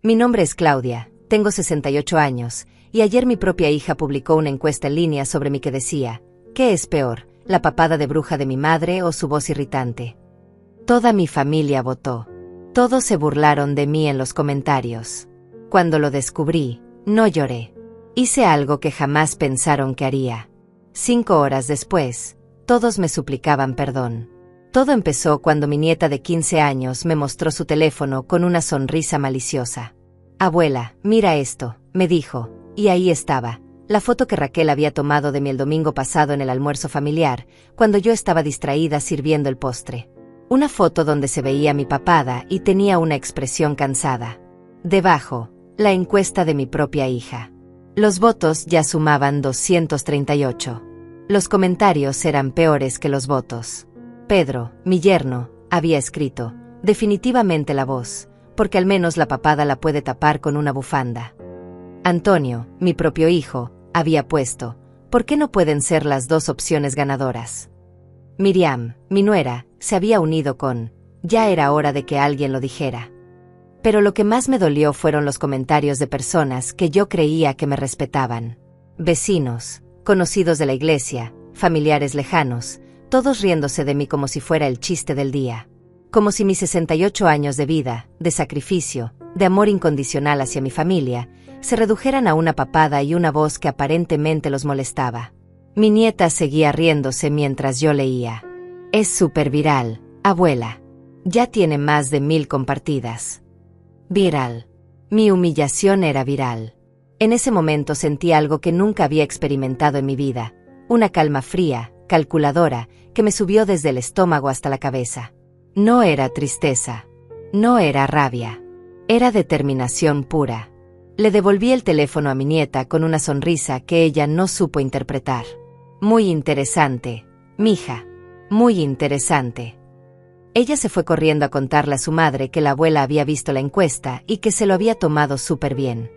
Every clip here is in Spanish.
Mi nombre es Claudia, tengo 68 años, y ayer mi propia hija publicó una encuesta en línea sobre mí que decía, ¿qué es peor, la papada de bruja de mi madre o su voz irritante? Toda mi familia votó. Todos se burlaron de mí en los comentarios. Cuando lo descubrí, no lloré. Hice algo que jamás pensaron que haría. 5 horas después, todos me suplicaban perdón. Todo empezó cuando mi nieta de 15 años me mostró su teléfono con una sonrisa maliciosa. «Abuela, mira esto», me dijo, y ahí estaba, la foto que Raquel había tomado de mí el domingo pasado en el almuerzo familiar, cuando yo estaba distraída sirviendo el postre. Una foto donde se veía mi papada y tenía una expresión cansada. Debajo, la encuesta de mi propia hija. Los votos ya sumaban 238. Los comentarios eran peores que los votos. Pedro, mi yerno, había escrito, definitivamente la voz, porque al menos la papada la puede tapar con una bufanda. Antonio, mi propio hijo, había puesto, ¿por qué no pueden ser las dos opciones ganadoras? Miriam, mi nuera, se había unido con, ya era hora de que alguien lo dijera. Pero lo que más me dolió fueron los comentarios de personas que yo creía que me respetaban. Vecinos, conocidos de la iglesia, familiares lejanos, todos riéndose de mí como si fuera el chiste del día. Como si mis 68 años de vida, de sacrificio, de amor incondicional hacia mi familia, se redujeran a una papada y una voz que aparentemente los molestaba. Mi nieta seguía riéndose mientras yo leía. Es súper viral, abuela. Ya tiene más de 1000 compartidas. Viral. Mi humillación era viral. En ese momento sentí algo que nunca había experimentado en mi vida, una calma fría, calculadora, que me subió desde el estómago hasta la cabeza. No era tristeza. No era rabia. Era determinación pura. Le devolví el teléfono a mi nieta con una sonrisa que ella no supo interpretar. Muy interesante, mija. Muy interesante. Ella se fue corriendo a contarle a su madre que la abuela había visto la encuesta y que se lo había tomado súper bien.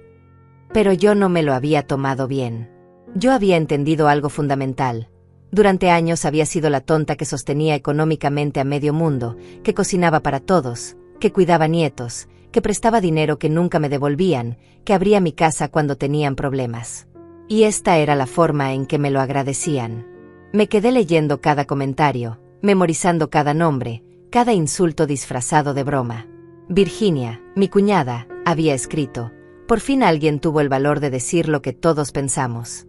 Pero yo no me lo había tomado bien. Yo había entendido algo fundamental. Durante años había sido la tonta que sostenía económicamente a medio mundo, que cocinaba para todos, que cuidaba nietos, que prestaba dinero que nunca me devolvían, que abría mi casa cuando tenían problemas. Y esta era la forma en que me lo agradecían. Me quedé leyendo cada comentario, memorizando cada nombre, cada insulto disfrazado de broma. Virginia, mi cuñada, había escrito, por fin alguien tuvo el valor de decir lo que todos pensamos.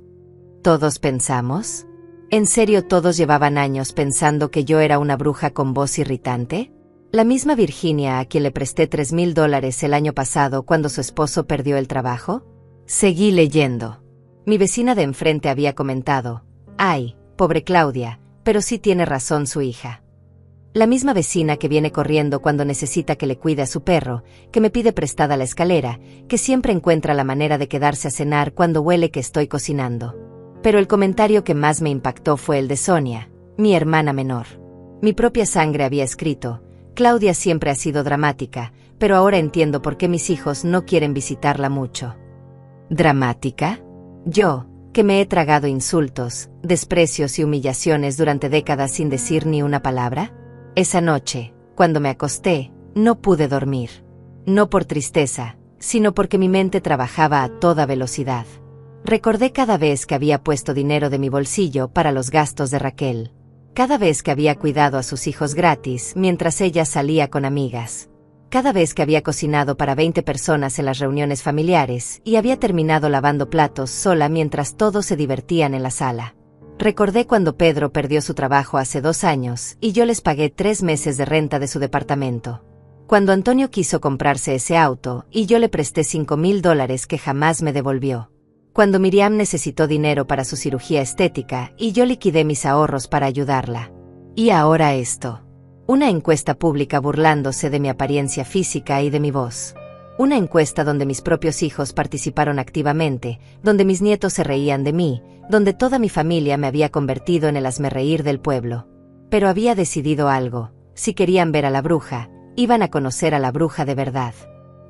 ¿Todos pensamos? ¿En serio todos llevaban años pensando que yo era una bruja con voz irritante? La misma Virginia a quien le presté $3,000 el año pasado cuando su esposo perdió el trabajo. Seguí leyendo. Mi vecina de enfrente había comentado, «Ay, pobre Claudia, pero sí tiene razón su hija». La misma vecina que viene corriendo cuando necesita que le cuide a su perro, que me pide prestada la escalera, que siempre encuentra la manera de quedarse a cenar cuando huele que estoy cocinando. Pero el comentario que más me impactó fue el de Sonia, mi hermana menor. Mi propia sangre había escrito, Claudia siempre ha sido dramática, pero ahora entiendo por qué mis hijos no quieren visitarla mucho. ¿Dramática? Yo, que me he tragado insultos, desprecios y humillaciones durante décadas sin decir ni una palabra. Esa noche, cuando me acosté, no pude dormir. No por tristeza, sino porque mi mente trabajaba a toda velocidad. Recordé cada vez que había puesto dinero de mi bolsillo para los gastos de Raquel. Cada vez que había cuidado a sus hijos gratis mientras ella salía con amigas. Cada vez que había cocinado para 20 personas en las reuniones familiares y había terminado lavando platos sola mientras todos se divertían en la sala. Recordé cuando Pedro perdió su trabajo hace 2 años y yo les pagué 3 meses de renta de su departamento. Cuando Antonio quiso comprarse ese auto y yo le presté $5,000 que jamás me devolvió. Cuando Miriam necesitó dinero para su cirugía estética y yo liquidé mis ahorros para ayudarla. Y ahora esto. Una encuesta pública burlándose de mi apariencia física y de mi voz. Una encuesta donde mis propios hijos participaron activamente, donde mis nietos se reían de mí, donde toda mi familia me había convertido en el hazmerreír del pueblo. Pero había decidido algo, si querían ver a la bruja, iban a conocer a la bruja de verdad.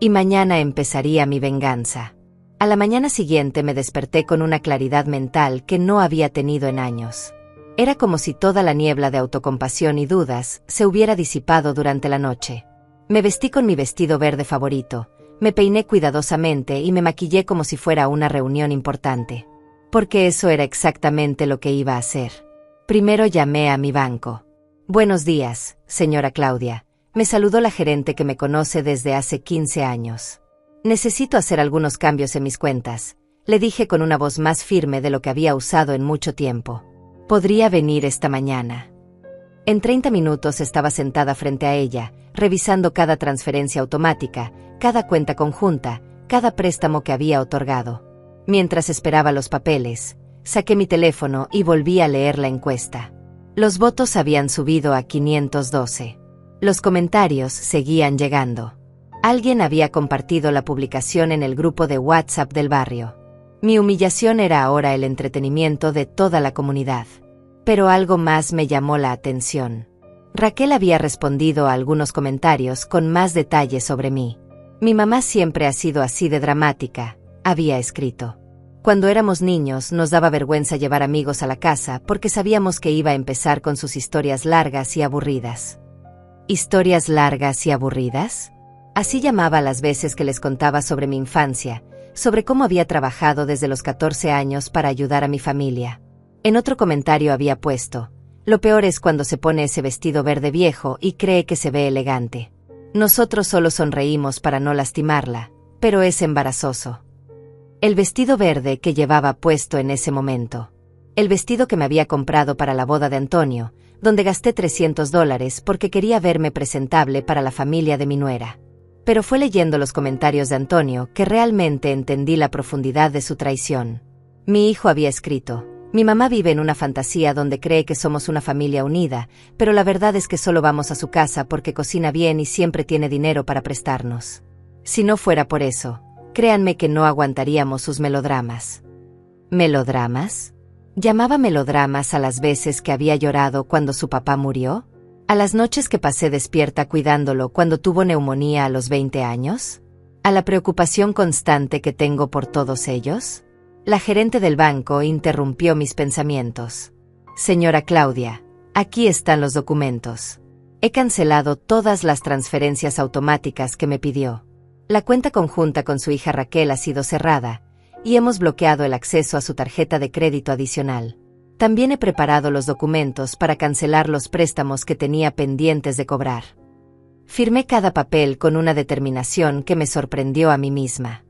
Y mañana empezaría mi venganza. A la mañana siguiente me desperté con una claridad mental que no había tenido en años. Era como si toda la niebla de autocompasión y dudas se hubiera disipado durante la noche. Me vestí con mi vestido verde favorito, Me peiné cuidadosamente y me maquillé como si fuera una reunión importante. Porque eso era exactamente lo que iba a hacer. Primero llamé a mi banco. Buenos días, señora Claudia. Me saludó la gerente que me conoce desde hace 15 años. Necesito hacer algunos cambios en mis cuentas, le dije con una voz más firme de lo que había usado en mucho tiempo. ¿Podría venir esta mañana? En 30 minutos estaba sentada frente a ella, revisando cada transferencia automática, cada cuenta conjunta, cada préstamo que había otorgado. Mientras esperaba los papeles, saqué mi teléfono y volví a leer la encuesta. Los votos habían subido a 512. Los comentarios seguían llegando. Alguien había compartido la publicación en el grupo de WhatsApp del barrio. Mi humillación era ahora el entretenimiento de toda la comunidad. Pero algo más me llamó la atención. Raquel había respondido a algunos comentarios con más detalles sobre mí. Mi mamá siempre ha sido así de dramática, había escrito. Cuando éramos niños nos daba vergüenza llevar amigos a la casa porque sabíamos que iba a empezar con sus historias largas y aburridas. ¿Historias largas y aburridas? Así llamaba las veces que les contaba sobre mi infancia, sobre cómo había trabajado desde los 14 años para ayudar a mi familia. En otro comentario había puesto, lo peor es cuando se pone ese vestido verde viejo y cree que se ve elegante. Nosotros solo sonreímos para no lastimarla, pero es embarazoso. El vestido verde que llevaba puesto en ese momento. El vestido que me había comprado para la boda de Antonio, donde gasté $300 porque quería verme presentable para la familia de mi nuera. Pero fue leyendo los comentarios de Antonio que realmente entendí la profundidad de su traición. Mi hijo había escrito, mi mamá vive en una fantasía donde cree que somos una familia unida, pero la verdad es que solo vamos a su casa porque cocina bien y siempre tiene dinero para prestarnos. Si no fuera por eso, créanme que no aguantaríamos sus melodramas. ¿Melodramas? ¿Llamaba melodramas a las veces que había llorado cuando su papá murió? ¿A las noches que pasé despierta cuidándolo cuando tuvo neumonía a los 20 años? ¿A la preocupación constante que tengo por todos ellos? La gerente del banco interrumpió mis pensamientos. Señora Claudia, aquí están los documentos. He cancelado todas las transferencias automáticas que me pidió. La cuenta conjunta con su hija Raquel ha sido cerrada, y hemos bloqueado el acceso a su tarjeta de crédito adicional. También he preparado los documentos para cancelar los préstamos que tenía pendientes de cobrar. Firmé cada papel con una determinación que me sorprendió a mí misma.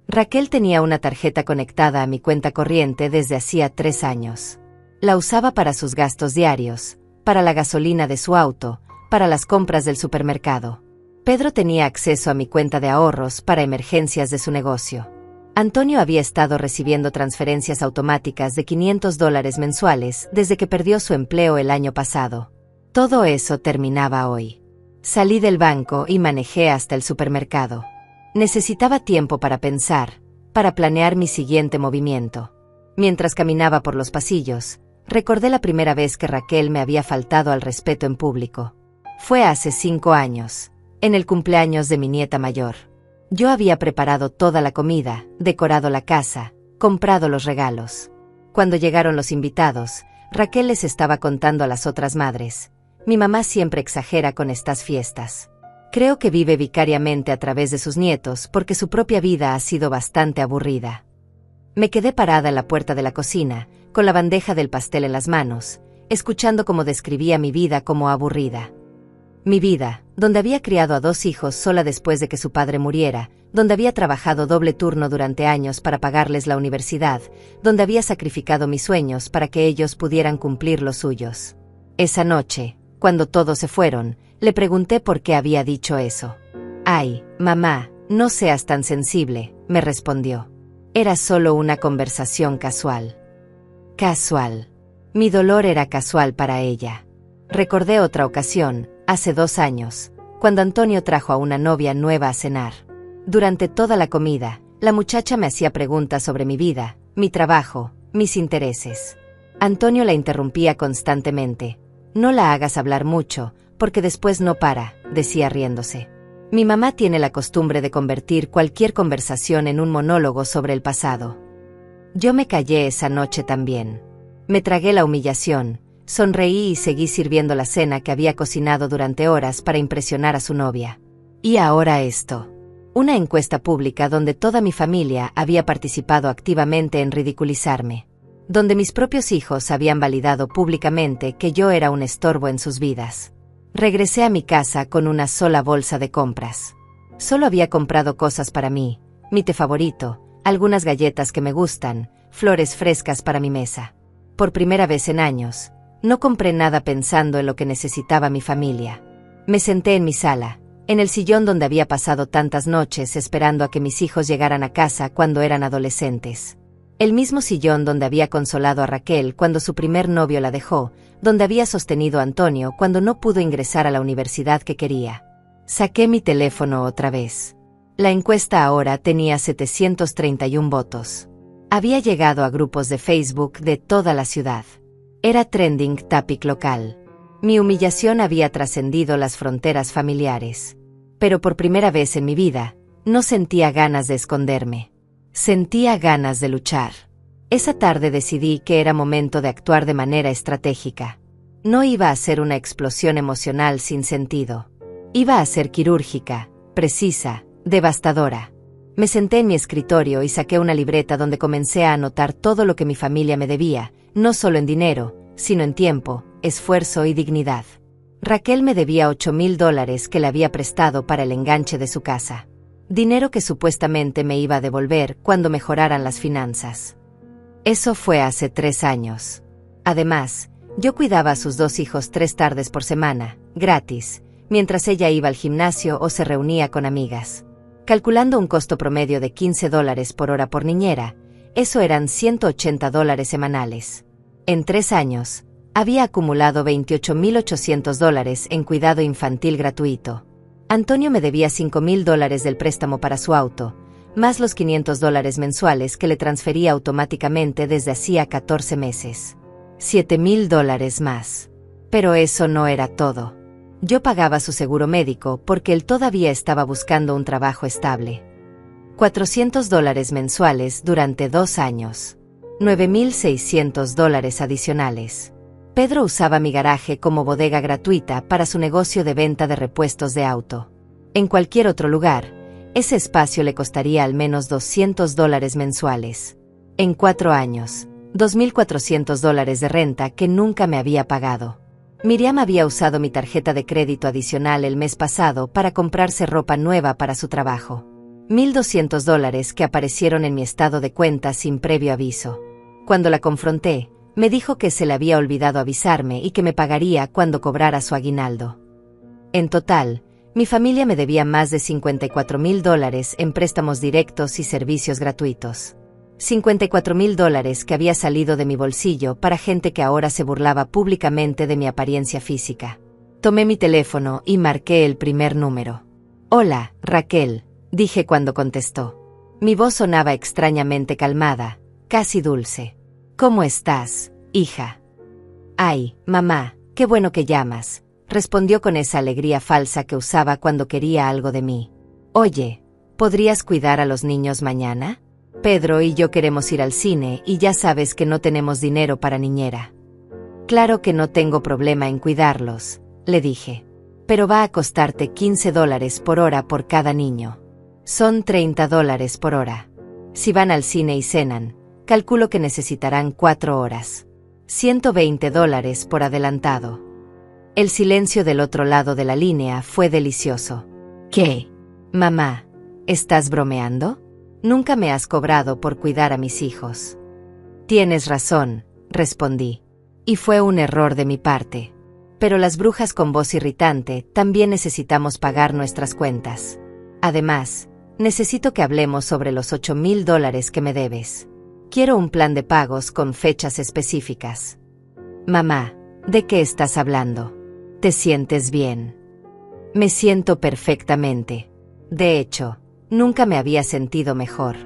Raquel tenía una tarjeta conectada a mi cuenta corriente desde hacía 3 años. La usaba para sus gastos diarios, para la gasolina de su auto, para las compras del supermercado. Pedro tenía acceso a mi cuenta de ahorros para emergencias de su negocio. Antonio había estado recibiendo transferencias automáticas de $500 mensuales desde que perdió su empleo el año pasado. Todo eso terminaba hoy. Salí del banco y manejé hasta el supermercado. Necesitaba tiempo para pensar, para planear mi siguiente movimiento. Mientras caminaba por los pasillos, recordé la primera vez que Raquel me había faltado al respeto en público. Fue hace 5 años, en el cumpleaños de mi nieta mayor. Yo había preparado toda la comida, decorado la casa, comprado los regalos. Cuando llegaron los invitados, Raquel les estaba contando a las otras madres. Mi mamá siempre exagera con estas fiestas. Creo que vive vicariamente a través de sus nietos porque su propia vida ha sido bastante aburrida. Me quedé parada en la puerta de la cocina, con la bandeja del pastel en las manos, escuchando cómo describía mi vida como aburrida. Mi vida, donde había criado a 2 hijos sola después de que su padre muriera, donde había trabajado doble turno durante años para pagarles la universidad, donde había sacrificado mis sueños para que ellos pudieran cumplir los suyos. Esa noche, cuando todos se fueron, le pregunté por qué había dicho eso. «Ay, mamá, no seas tan sensible», me respondió. Era solo una conversación casual. Casual. Mi dolor era casual para ella. Recordé otra ocasión, hace 2 años, cuando Antonio trajo a una novia nueva a cenar. Durante toda la comida, la muchacha me hacía preguntas sobre mi vida, mi trabajo, mis intereses. Antonio la interrumpía constantemente. «No la hagas hablar mucho, porque después no para», decía riéndose. Mi mamá tiene la costumbre de convertir cualquier conversación en un monólogo sobre el pasado. Yo me callé esa noche también. Me tragué la humillación, sonreí y seguí sirviendo la cena que había cocinado durante horas para impresionar a su novia. Y ahora esto. Una encuesta pública donde toda mi familia había participado activamente en ridiculizarme. Donde mis propios hijos habían validado públicamente que yo era un estorbo en sus vidas. Regresé a mi casa con una sola bolsa de compras. Solo había comprado cosas para mí, mi té favorito, algunas galletas que me gustan, flores frescas para mi mesa. Por primera vez en años, no compré nada pensando en lo que necesitaba mi familia. Me senté en mi sala, en el sillón donde había pasado tantas noches esperando a que mis hijos llegaran a casa cuando eran adolescentes. El mismo sillón donde había consolado a Raquel cuando su primer novio la dejó, donde había sostenido a Antonio cuando no pudo ingresar a la universidad que quería. Saqué mi teléfono otra vez. La encuesta ahora tenía 731 votos. Había llegado a grupos de Facebook de toda la ciudad. Era trending topic local. Mi humillación había trascendido las fronteras familiares. Pero por primera vez en mi vida, no sentía ganas de esconderme. Sentía ganas de luchar. Esa tarde decidí que era momento de actuar de manera estratégica. No iba a ser una explosión emocional sin sentido. Iba a ser quirúrgica, precisa, devastadora. Me senté en mi escritorio y saqué una libreta donde comencé a anotar todo lo que mi familia me debía, no solo en dinero, sino en tiempo, esfuerzo y dignidad. Raquel me debía $8,000 que le había prestado para el enganche de su casa. Dinero que supuestamente me iba a devolver cuando mejoraran las finanzas. Eso fue hace 3 años. Además, yo cuidaba a sus 2 hijos 3 tardes por semana, gratis, mientras ella iba al gimnasio o se reunía con amigas. Calculando un costo promedio de $15 por hora por niñera, eso eran $180 semanales. En 3 años, había acumulado $28,800 en cuidado infantil gratuito. Antonio me debía $5,000 del préstamo para su auto, más los $500 mensuales que le transfería automáticamente desde hacía 14 meses. $7,000 más. Pero eso no era todo. Yo pagaba su seguro médico porque él todavía estaba buscando un trabajo estable. $400 mensuales durante 2 años. $9,600 adicionales. Pedro usaba mi garaje como bodega gratuita para su negocio de venta de repuestos de auto. En cualquier otro lugar, ese espacio le costaría al menos $200 mensuales. En 4 años, $2,400 de renta que nunca me había pagado. Miriam había usado mi tarjeta de crédito adicional el mes pasado para comprarse ropa nueva para su trabajo. $1,200 que aparecieron en mi estado de cuenta sin previo aviso. Cuando la confronté, me dijo que se le había olvidado avisarme y que me pagaría cuando cobrara su aguinaldo. En total, mi familia me debía más de $54,000 en préstamos directos y servicios gratuitos. $54,000 que había salido de mi bolsillo para gente que ahora se burlaba públicamente de mi apariencia física. Tomé mi teléfono y marqué el primer número. «Hola, Raquel», dije cuando contestó. Mi voz sonaba extrañamente calmada, casi dulce. «¿Cómo estás, hija?» «Ay, mamá, qué bueno que llamas», respondió con esa alegría falsa que usaba cuando quería algo de mí. «Oye, ¿podrías cuidar a los niños mañana? Pedro y yo queremos ir al cine y ya sabes que no tenemos dinero para niñera». «Claro que no tengo problema en cuidarlos», le dije. «Pero va a costarte $15 por hora por cada niño. Son $30 por hora. Si van al cine y cenan, calculo que necesitarán 4 horas. $120 por adelantado». El silencio del otro lado de la línea fue delicioso. «¿Qué? Mamá, ¿estás bromeando? Nunca me has cobrado por cuidar a mis hijos». «Tienes razón», respondí. «Y fue un error de mi parte. Pero las brujas con voz irritante también necesitamos pagar nuestras cuentas. Además, necesito que hablemos sobre los $8,000 que me debes. Quiero un plan de pagos con fechas específicas». «Mamá, ¿de qué estás hablando? ¿Te sientes bien?» «Me siento perfectamente. De hecho, nunca me había sentido mejor.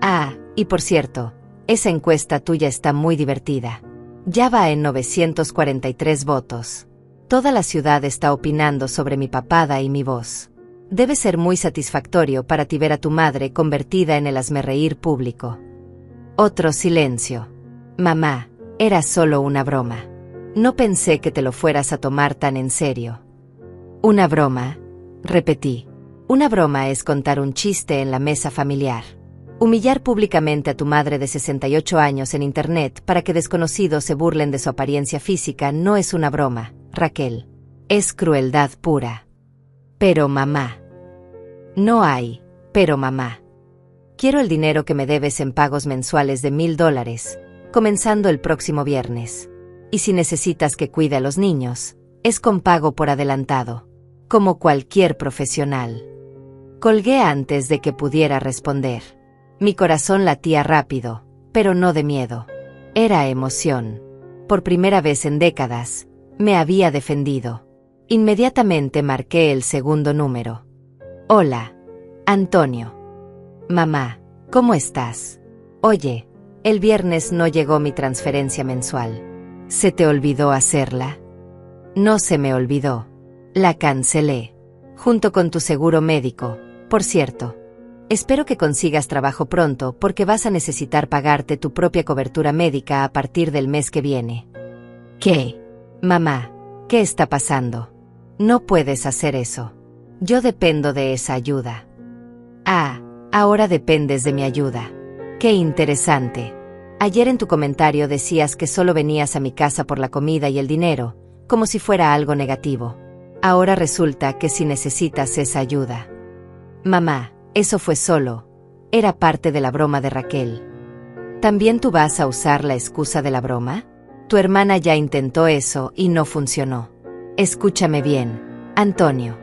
Ah, y por cierto, esa encuesta tuya está muy divertida. Ya va en 943 votos. Toda la ciudad está opinando sobre mi papada y mi voz. Debe ser muy satisfactorio para ti ver a tu madre convertida en el hazmerreír público». Otro silencio. «Mamá, era solo una broma. No pensé que te lo fueras a tomar tan en serio». «¿Una broma?», repetí. Una broma es contar un chiste en la mesa familiar. Humillar públicamente a tu madre de 68 años en internet para que desconocidos se burlen de su apariencia física no es una broma, Raquel. Es crueldad pura. Pero mamá. No hay, pero mamá. Quiero el dinero que me debes en pagos mensuales de $1000, comenzando el próximo viernes. Y si necesitas que cuide a los niños, es con pago por adelantado, como cualquier profesional. Colgué antes de que pudiera responder. Mi corazón latía rápido, pero no de miedo. Era emoción. Por primera vez en décadas, me había defendido. Inmediatamente marqué el segundo número. Hola, Antonio. Mamá, ¿cómo estás? Oye, el viernes no llegó mi transferencia mensual. ¿Se te olvidó hacerla? No se me olvidó. La cancelé. Junto con tu seguro médico, por cierto. Espero que consigas trabajo pronto porque vas a necesitar pagarte tu propia cobertura médica a partir del mes que viene. ¿Qué? Mamá, ¿qué está pasando? No puedes hacer eso. Yo dependo de esa ayuda. Ah, ahora dependes de mi ayuda. Qué interesante. Ayer en tu comentario decías que solo venías a mi casa por la comida y el dinero, como si fuera algo negativo. Ahora resulta que sí necesitas esa ayuda. Mamá, eso fue era parte de la broma de Raquel. ¿También tú vas a usar la excusa de la broma? Tu hermana ya intentó eso y no funcionó. Escúchame bien, Antonio.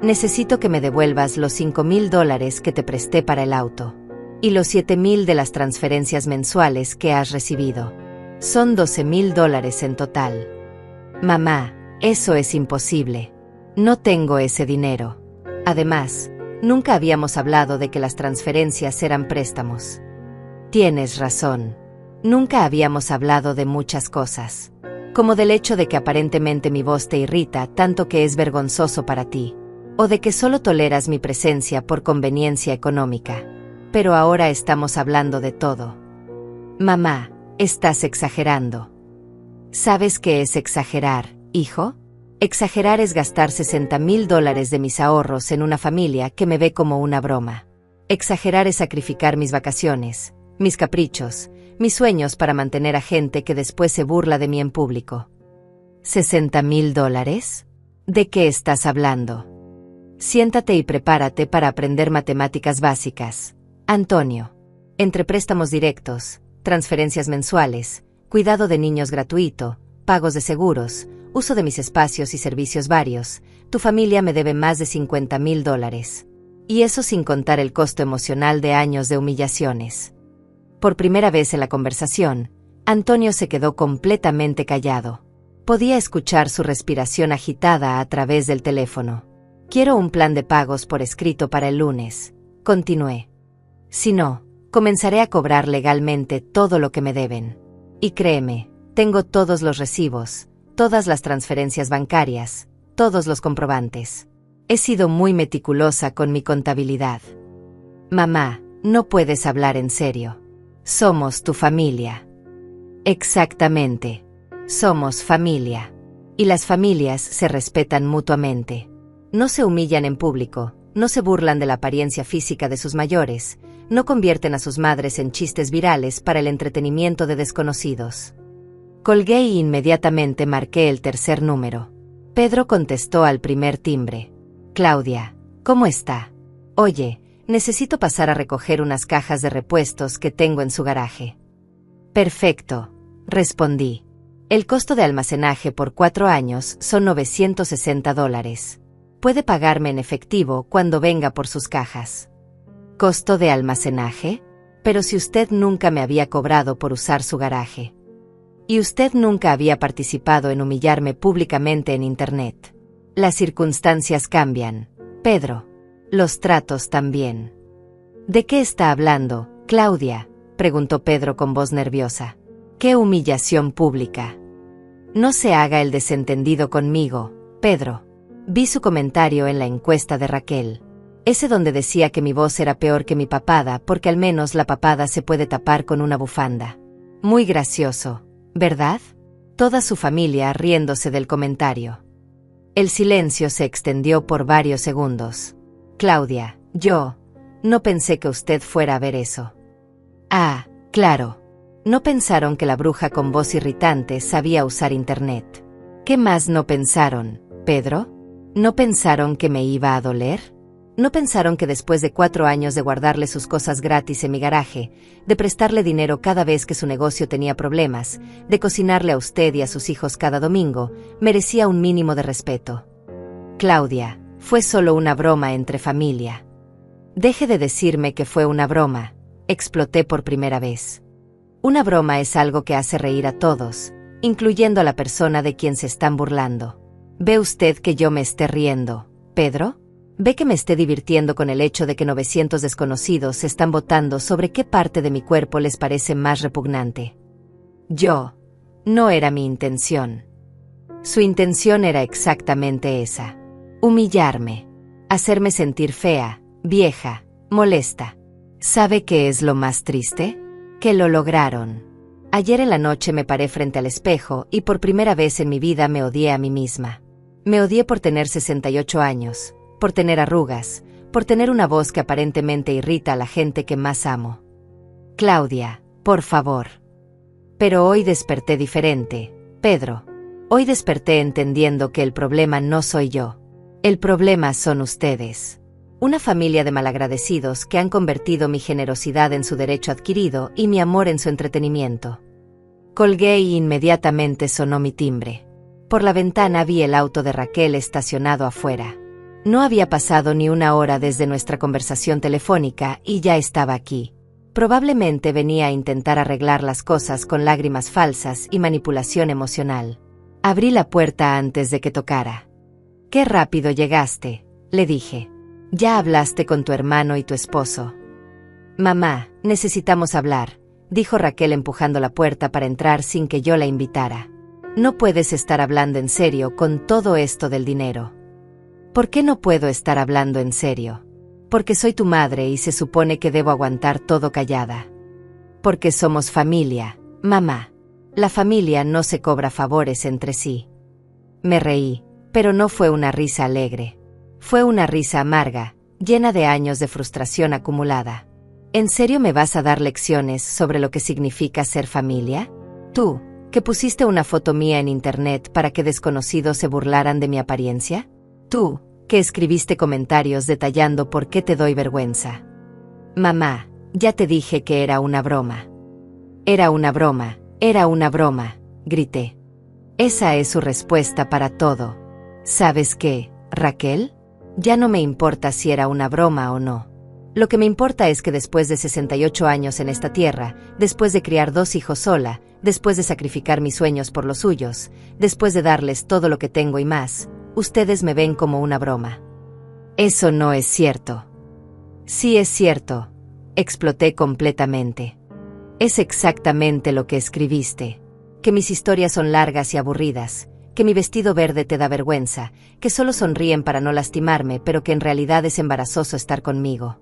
Necesito que me devuelvas los $5000 que te presté para el auto. Y los $7000 de las transferencias mensuales que has recibido. Son $12000 en total. Mamá, eso es imposible. No tengo ese dinero. Además, nunca habíamos hablado de que las transferencias eran préstamos. Tienes razón. Nunca habíamos hablado de muchas cosas. Como del hecho de que aparentemente mi voz te irrita tanto que es vergonzoso para ti. O de que solo toleras mi presencia por conveniencia económica. Pero ahora estamos hablando de todo. Mamá, estás exagerando. ¿Sabes qué es exagerar, hijo? Exagerar es gastar $60,000 de mis ahorros en una familia que me ve como una broma. Exagerar es sacrificar mis vacaciones, mis caprichos, mis sueños para mantener a gente que después se burla de mí en público. ¿$60,000? ¿De qué estás hablando? Siéntate y prepárate para aprender matemáticas básicas, Antonio. Entre préstamos directos, transferencias mensuales, cuidado de niños gratuito, pagos de seguros, uso de mis espacios y servicios varios, tu familia me debe más de $50,000. Y eso sin contar el costo emocional de años de humillaciones. Por primera vez en la conversación, Antonio se quedó completamente callado. Podía escuchar su respiración agitada a través del teléfono. Quiero un plan de pagos por escrito para el lunes, continué. Si no, comenzaré a cobrar legalmente todo lo que me deben. Y créeme, tengo todos los recibos, todas las transferencias bancarias, todos los comprobantes. He sido muy meticulosa con mi contabilidad. Mamá, no puedes hablar en serio. Somos tu familia. Exactamente. Somos familia. Y las familias se respetan mutuamente. No se humillan en público, no se burlan de la apariencia física de sus mayores, no convierten a sus madres en chistes virales para el entretenimiento de desconocidos. Colgué y inmediatamente marqué el tercer número. Pedro contestó al primer timbre. Claudia, ¿cómo está? Oye, necesito pasar a recoger unas cajas de repuestos que tengo en su garaje. Perfecto, respondí. El costo de almacenaje por 4 años son $960. Puede pagarme en efectivo cuando venga por sus cajas. ¿Costo de almacenaje? Pero si usted nunca me había cobrado por usar su garaje. Y usted nunca había participado en humillarme públicamente en Internet. Las circunstancias cambian, Pedro. Los tratos también. ¿De qué está hablando, Claudia?, preguntó Pedro con voz nerviosa. ¡Qué humillación pública! No se haga el desentendido conmigo, Pedro. Vi su comentario en la encuesta de Raquel. Ese donde decía que mi voz era peor que mi papada porque al menos la papada se puede tapar con una bufanda. Muy gracioso, ¿verdad? Toda su familia riéndose del comentario. El silencio se extendió por varios segundos. Claudia, yo no pensé que usted fuera a ver eso. Ah, claro. No pensaron que la bruja con voz irritante sabía usar internet. ¿Qué más no pensaron, Pedro? ¿No pensaron que me iba a doler? ¿No pensaron que después de 4 años de guardarle sus cosas gratis en mi garaje, de prestarle dinero cada vez que su negocio tenía problemas, de cocinarle a usted y a sus hijos cada domingo, merecía un mínimo de respeto? Claudia, fue solo una broma entre familia. Deje de decirme que fue una broma, exploté por primera vez. Una broma es algo que hace reír a todos, incluyendo a la persona de quien se están burlando. ¿Ve usted que yo me esté riendo, Pedro? ¿Ve que me esté divirtiendo con el hecho de que 900 desconocidos están votando sobre qué parte de mi cuerpo les parece más repugnante? No era mi intención. Su intención era exactamente esa: humillarme, hacerme sentir fea, vieja, molesta. ¿Sabe qué es lo más triste? Que lo lograron. Ayer en la noche me paré frente al espejo y por primera vez en mi vida me odié a mí misma. Me odié por tener 68 años, por tener arrugas, por tener una voz que aparentemente irrita a la gente que más amo. Claudia, por favor. Pero hoy desperté diferente, Pedro. Hoy desperté entendiendo que el problema no soy yo. El problema son ustedes. Una familia de malagradecidos que han convertido mi generosidad en su derecho adquirido y mi amor en su entretenimiento. Colgué y inmediatamente sonó mi timbre. Por la ventana vi el auto de Raquel estacionado afuera. No había pasado ni una hora desde nuestra conversación telefónica y ya estaba aquí. Probablemente venía a intentar arreglar las cosas con lágrimas falsas y manipulación emocional. Abrí la puerta antes de que tocara. «Qué rápido llegaste», le dije. «Ya hablaste con tu hermano y tu esposo». «Mamá, necesitamos hablar», dijo Raquel empujando la puerta para entrar sin que yo la invitara. «No puedes estar hablando en serio con todo esto del dinero». «¿Por qué no puedo estar hablando en serio?» «Porque soy tu madre y se supone que debo aguantar todo callada». «Porque somos familia, mamá. La familia no se cobra favores entre sí». Me reí, pero no fue una risa alegre. Fue una risa amarga, llena de años de frustración acumulada. ¿En serio me vas a dar lecciones sobre lo que significa ser familia? ¿Tú, que pusiste una foto mía en internet para que desconocidos se burlaran de mi apariencia? ¿Tú, que escribiste comentarios detallando por qué te doy vergüenza? Mamá, ya te dije que era una broma. Era una broma, grité. Esa es su respuesta para todo. ¿Sabes qué, Raquel? Ya no me importa si era una broma o no. Lo que me importa es que después de 68 años en esta tierra, después de criar 2 hijos sola, después de sacrificar mis sueños por los suyos, después de darles todo lo que tengo y más, ustedes me ven como una broma. Eso no es cierto. Sí es cierto. Exploté completamente. Es exactamente lo que escribiste. Que mis historias son largas y aburridas, que mi vestido verde te da vergüenza, que solo sonríen para no lastimarme, pero que en realidad es embarazoso estar conmigo.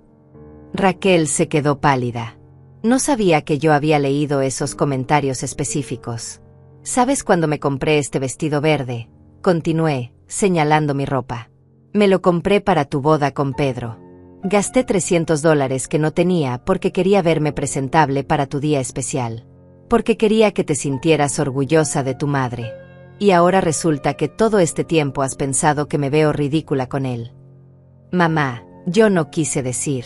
Raquel se quedó pálida. No sabía que yo había leído esos comentarios específicos. ¿Sabes cuándo me compré este vestido verde? Continué, señalando mi ropa. Me lo compré para tu boda con Pedro. Gasté $300 que no tenía porque quería verme presentable para tu día especial. Porque quería que te sintieras orgullosa de tu madre. Y ahora resulta que todo este tiempo has pensado que me veo ridícula con él. Mamá, yo no quise decir.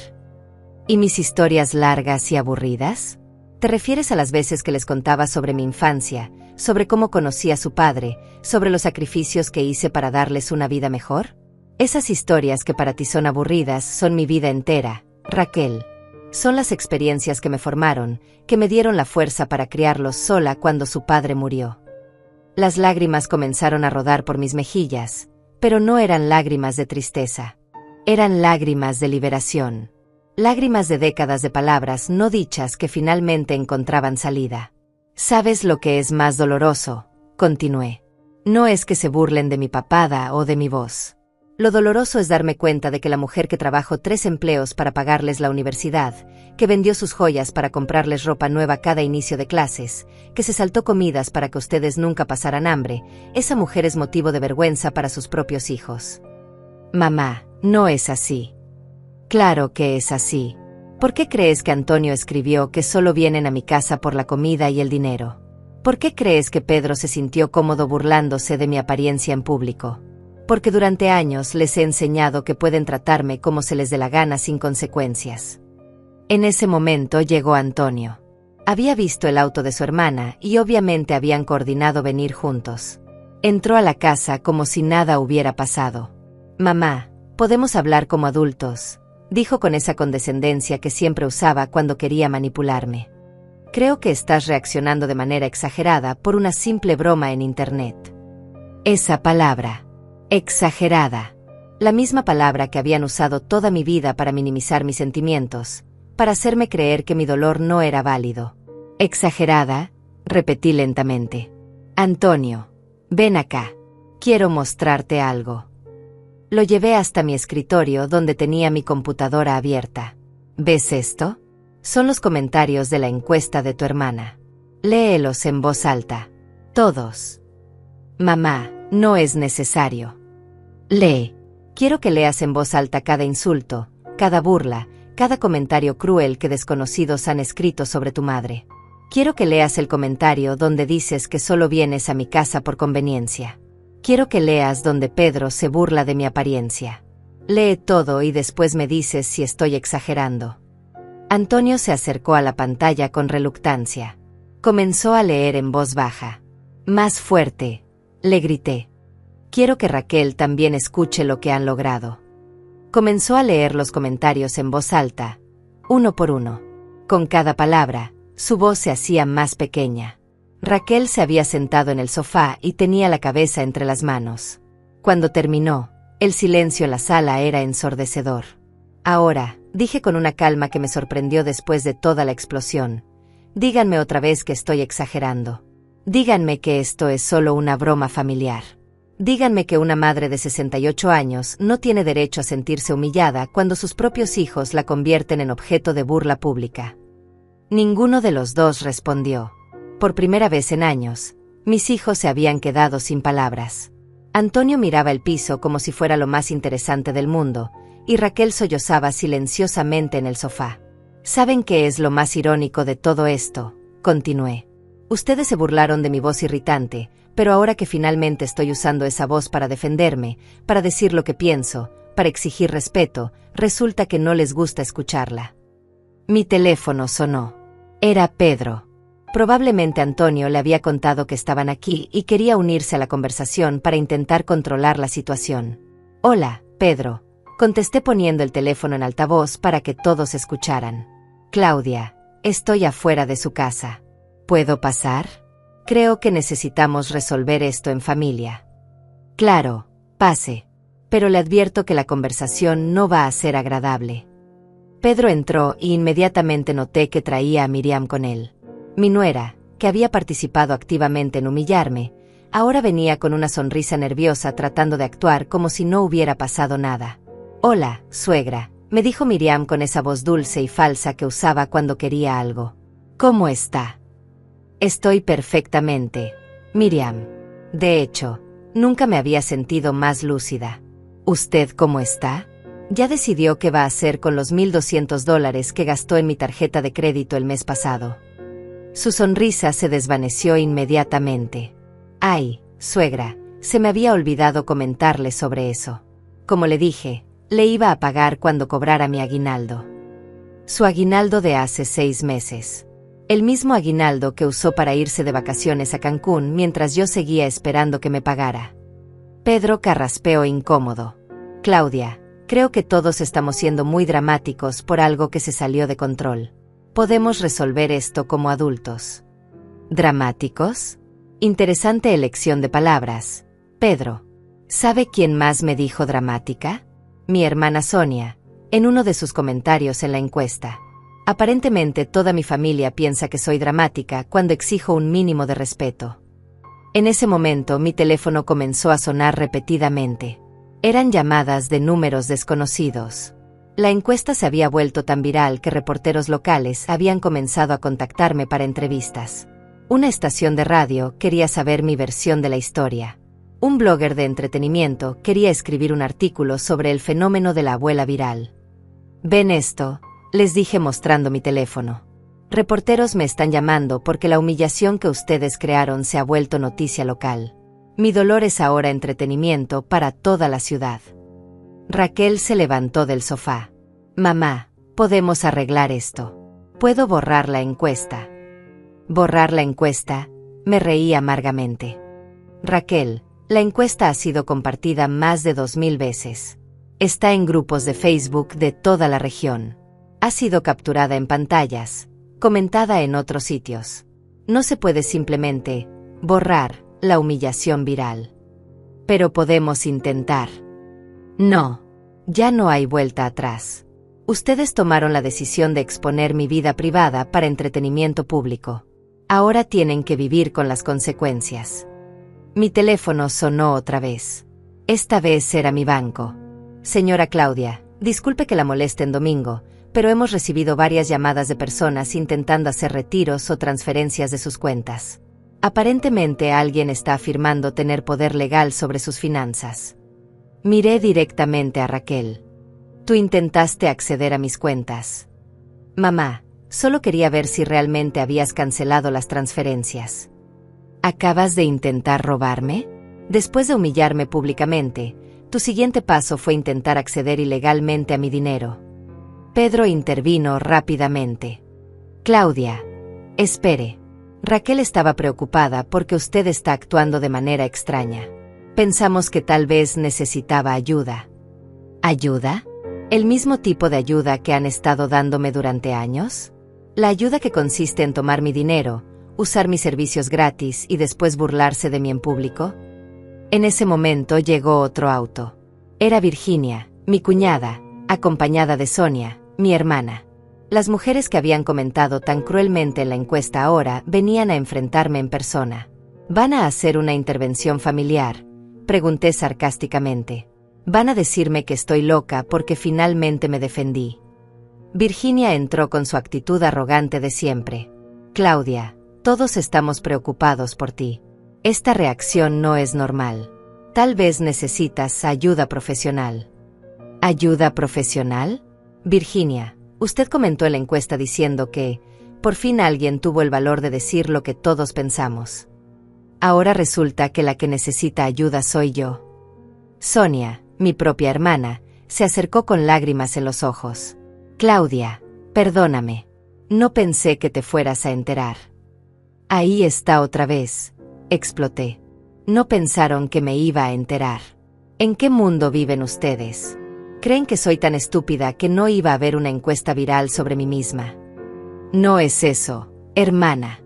¿Y mis historias largas y aburridas? ¿Te refieres a las veces que les contaba sobre mi infancia, sobre cómo conocí a su padre, sobre los sacrificios que hice para darles una vida mejor? Esas historias que para ti son aburridas son mi vida entera, Raquel. Son las experiencias que me formaron, que me dieron la fuerza para criarlos sola cuando su padre murió. Las lágrimas comenzaron a rodar por mis mejillas, pero no eran lágrimas de tristeza. Eran lágrimas de liberación. Lágrimas de décadas de palabras no dichas que finalmente encontraban salida. ¿Sabes lo que es más doloroso? Continué. No es que se burlen de mi papada o de mi voz. Lo doloroso es darme cuenta de que la mujer que trabajó 3 empleos para pagarles la universidad, que vendió sus joyas para comprarles ropa nueva cada inicio de clases, que se saltó comidas para que ustedes nunca pasaran hambre, esa mujer es motivo de vergüenza para sus propios hijos. Mamá, no es así. Claro que es así. ¿Por qué crees que Antonio escribió que solo vienen a mi casa por la comida y el dinero? ¿Por qué crees que Pedro se sintió cómodo burlándose de mi apariencia en público? Porque durante años les he enseñado que pueden tratarme como se les dé la gana sin consecuencias. En ese momento llegó Antonio. Había visto el auto de su hermana y obviamente habían coordinado venir juntos. Entró a la casa como si nada hubiera pasado. «Mamá, podemos hablar como adultos», dijo con esa condescendencia que siempre usaba cuando quería manipularme. «Creo que estás reaccionando de manera exagerada por una simple broma en internet». Esa palabra, exagerada, la misma palabra que habían usado toda mi vida para minimizar mis sentimientos, para hacerme creer que mi dolor no era válido. «Exagerada», repetí lentamente. «Antonio, ven acá. Quiero mostrarte algo». Lo llevé hasta mi escritorio donde tenía mi computadora abierta. ¿Ves esto? Son los comentarios de la encuesta de tu hermana. Léelos en voz alta. Todos. Mamá, no es necesario. Lee. Quiero que leas en voz alta cada insulto, cada burla, cada comentario cruel que desconocidos han escrito sobre tu madre. Quiero que leas el comentario donde dices que solo vienes a mi casa por conveniencia. Quiero que leas donde Pedro se burla de mi apariencia. Lee todo y después me dices si estoy exagerando. Antonio se acercó a la pantalla con reluctancia. Comenzó a leer en voz baja. Más fuerte, le grité. Quiero que Raquel también escuche lo que han logrado. Comenzó a leer los comentarios en voz alta, uno por uno. Con cada palabra, su voz se hacía más pequeña. Raquel se había sentado en el sofá y tenía la cabeza entre las manos. Cuando terminó, el silencio en la sala era ensordecedor. Ahora, dije con una calma que me sorprendió después de toda la explosión, díganme otra vez que estoy exagerando. Díganme que esto es solo una broma familiar. Díganme que una madre de 68 años no tiene derecho a sentirse humillada cuando sus propios hijos la convierten en objeto de burla pública. Ninguno de los dos respondió. Por primera vez en años, mis hijos se habían quedado sin palabras. Antonio miraba el piso como si fuera lo más interesante del mundo, y Raquel sollozaba silenciosamente en el sofá. ¿Saben qué es lo más irónico de todo esto?, continué. Ustedes se burlaron de mi voz irritante, pero ahora que finalmente estoy usando esa voz para defenderme, para decir lo que pienso, para exigir respeto, resulta que no les gusta escucharla. Mi teléfono sonó. Era Pedro. Probablemente Antonio le había contado que estaban aquí y quería unirse a la conversación para intentar controlar la situación. «Hola, Pedro», contesté poniendo el teléfono en altavoz para que todos escucharan. «Claudia, estoy afuera de su casa. ¿Puedo pasar? Creo que necesitamos resolver esto en familia». «Claro, pase. Pero le advierto que la conversación no va a ser agradable». Pedro entró y inmediatamente noté que traía a Miriam con él. Mi nuera, que había participado activamente en humillarme, ahora venía con una sonrisa nerviosa tratando de actuar como si no hubiera pasado nada. «Hola, suegra», me dijo Miriam con esa voz dulce y falsa que usaba cuando quería algo. «¿Cómo está?» «Estoy perfectamente, Miriam. De hecho, nunca me había sentido más lúcida». «¿Usted cómo está? ¿Ya decidió qué va a hacer con los $1,200 que gastó en mi tarjeta de crédito el mes pasado?» Su sonrisa se desvaneció inmediatamente. «Ay, suegra, se me había olvidado comentarle sobre eso. Como le dije, le iba a pagar cuando cobrara mi aguinaldo». Su aguinaldo de hace 6 meses. El mismo aguinaldo que usó para irse de vacaciones a Cancún mientras yo seguía esperando que me pagara. Pedro carraspeó incómodo. «Claudia, creo que todos estamos siendo muy dramáticos por algo que se salió de control. Podemos resolver esto como adultos». ¿Dramáticos? Interesante elección de palabras, Pedro. ¿Sabe quién más me dijo dramática? Mi hermana Sonia, en uno de sus comentarios en la encuesta. Aparentemente toda mi familia piensa que soy dramática cuando exijo un mínimo de respeto. En ese momento mi teléfono comenzó a sonar repetidamente. Eran llamadas de números desconocidos. La encuesta se había vuelto tan viral que reporteros locales habían comenzado a contactarme para entrevistas. Una estación de radio quería saber mi versión de la historia. Un blogger de entretenimiento quería escribir un artículo sobre el fenómeno de la abuela viral. Ven esto, les dije mostrando mi teléfono. Reporteros me están llamando porque la humillación que ustedes crearon se ha vuelto noticia local. Mi dolor es ahora entretenimiento para toda la ciudad. Raquel se levantó del sofá. Mamá, podemos arreglar esto. ¿Puedo borrar la encuesta? ¿Borrar la encuesta? Me reí amargamente. Raquel, la encuesta ha sido compartida más de 2000 veces. Está en grupos de Facebook de toda la región. Ha sido capturada en pantallas, comentada en otros sitios. No se puede simplemente borrar la humillación viral. Pero podemos intentar. No, ya no hay vuelta atrás. Ustedes tomaron la decisión de exponer mi vida privada para entretenimiento público. Ahora tienen que vivir con las consecuencias. Mi teléfono sonó otra vez. Esta vez era mi banco. Señora Claudia, disculpe que la moleste en domingo, pero hemos recibido varias llamadas de personas intentando hacer retiros o transferencias de sus cuentas. Aparentemente alguien está afirmando tener poder legal sobre sus finanzas. Miré directamente a Raquel. Tú intentaste acceder a mis cuentas. Mamá, solo quería ver si realmente habías cancelado las transferencias. ¿Acabas de intentar robarme? Después de humillarme públicamente, tu siguiente paso fue intentar acceder ilegalmente a mi dinero. Pedro intervino rápidamente. Claudia, espere. Raquel estaba preocupada porque usted está actuando de manera extraña. Pensamos que tal vez necesitaba ayuda. ¿Ayuda? ¿El mismo tipo de ayuda que han estado dándome durante años? La ayuda que consiste en tomar mi dinero, usar mis servicios gratis y después burlarse de mí en público. En ese momento llegó otro auto. Era Virginia, mi cuñada, acompañada de Sonia, mi hermana. Las mujeres que habían comentado tan cruelmente en la encuesta ahora venían a enfrentarme en persona. ¿Van a hacer una intervención familiar?, pregunté sarcásticamente. ¿Van a decirme que estoy loca porque finalmente me defendí? Virginia entró con su actitud arrogante de siempre. Claudia, todos estamos preocupados por ti. Esta reacción no es normal. Tal vez necesitas ayuda profesional. ¿Ayuda profesional? Virginia, usted comentó en la encuesta diciendo que, por fin alguien tuvo el valor de decir lo que todos pensamos. Ahora resulta que la que necesita ayuda soy yo. Sonia, mi propia hermana, se acercó con lágrimas en los ojos. Claudia, perdóname. No pensé que te fueras a enterar. Ahí está otra vez, exploté. No pensaron que me iba a enterar. ¿En qué mundo viven ustedes? ¿Creen que soy tan estúpida que no iba a haber una encuesta viral sobre mí misma? No es eso, hermana.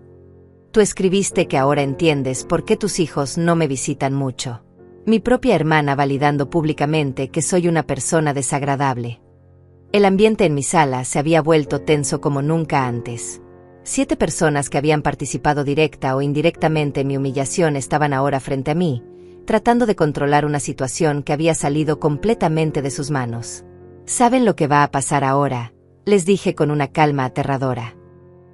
Tú escribiste que ahora entiendes por qué tus hijos no me visitan mucho. Mi propia hermana validando públicamente que soy una persona desagradable. El ambiente en mi sala se había vuelto tenso como nunca antes. 7 personas que habían participado directa o indirectamente en mi humillación estaban ahora frente a mí, tratando de controlar una situación que había salido completamente de sus manos. ¿Saben lo que va a pasar ahora?, les dije con una calma aterradora.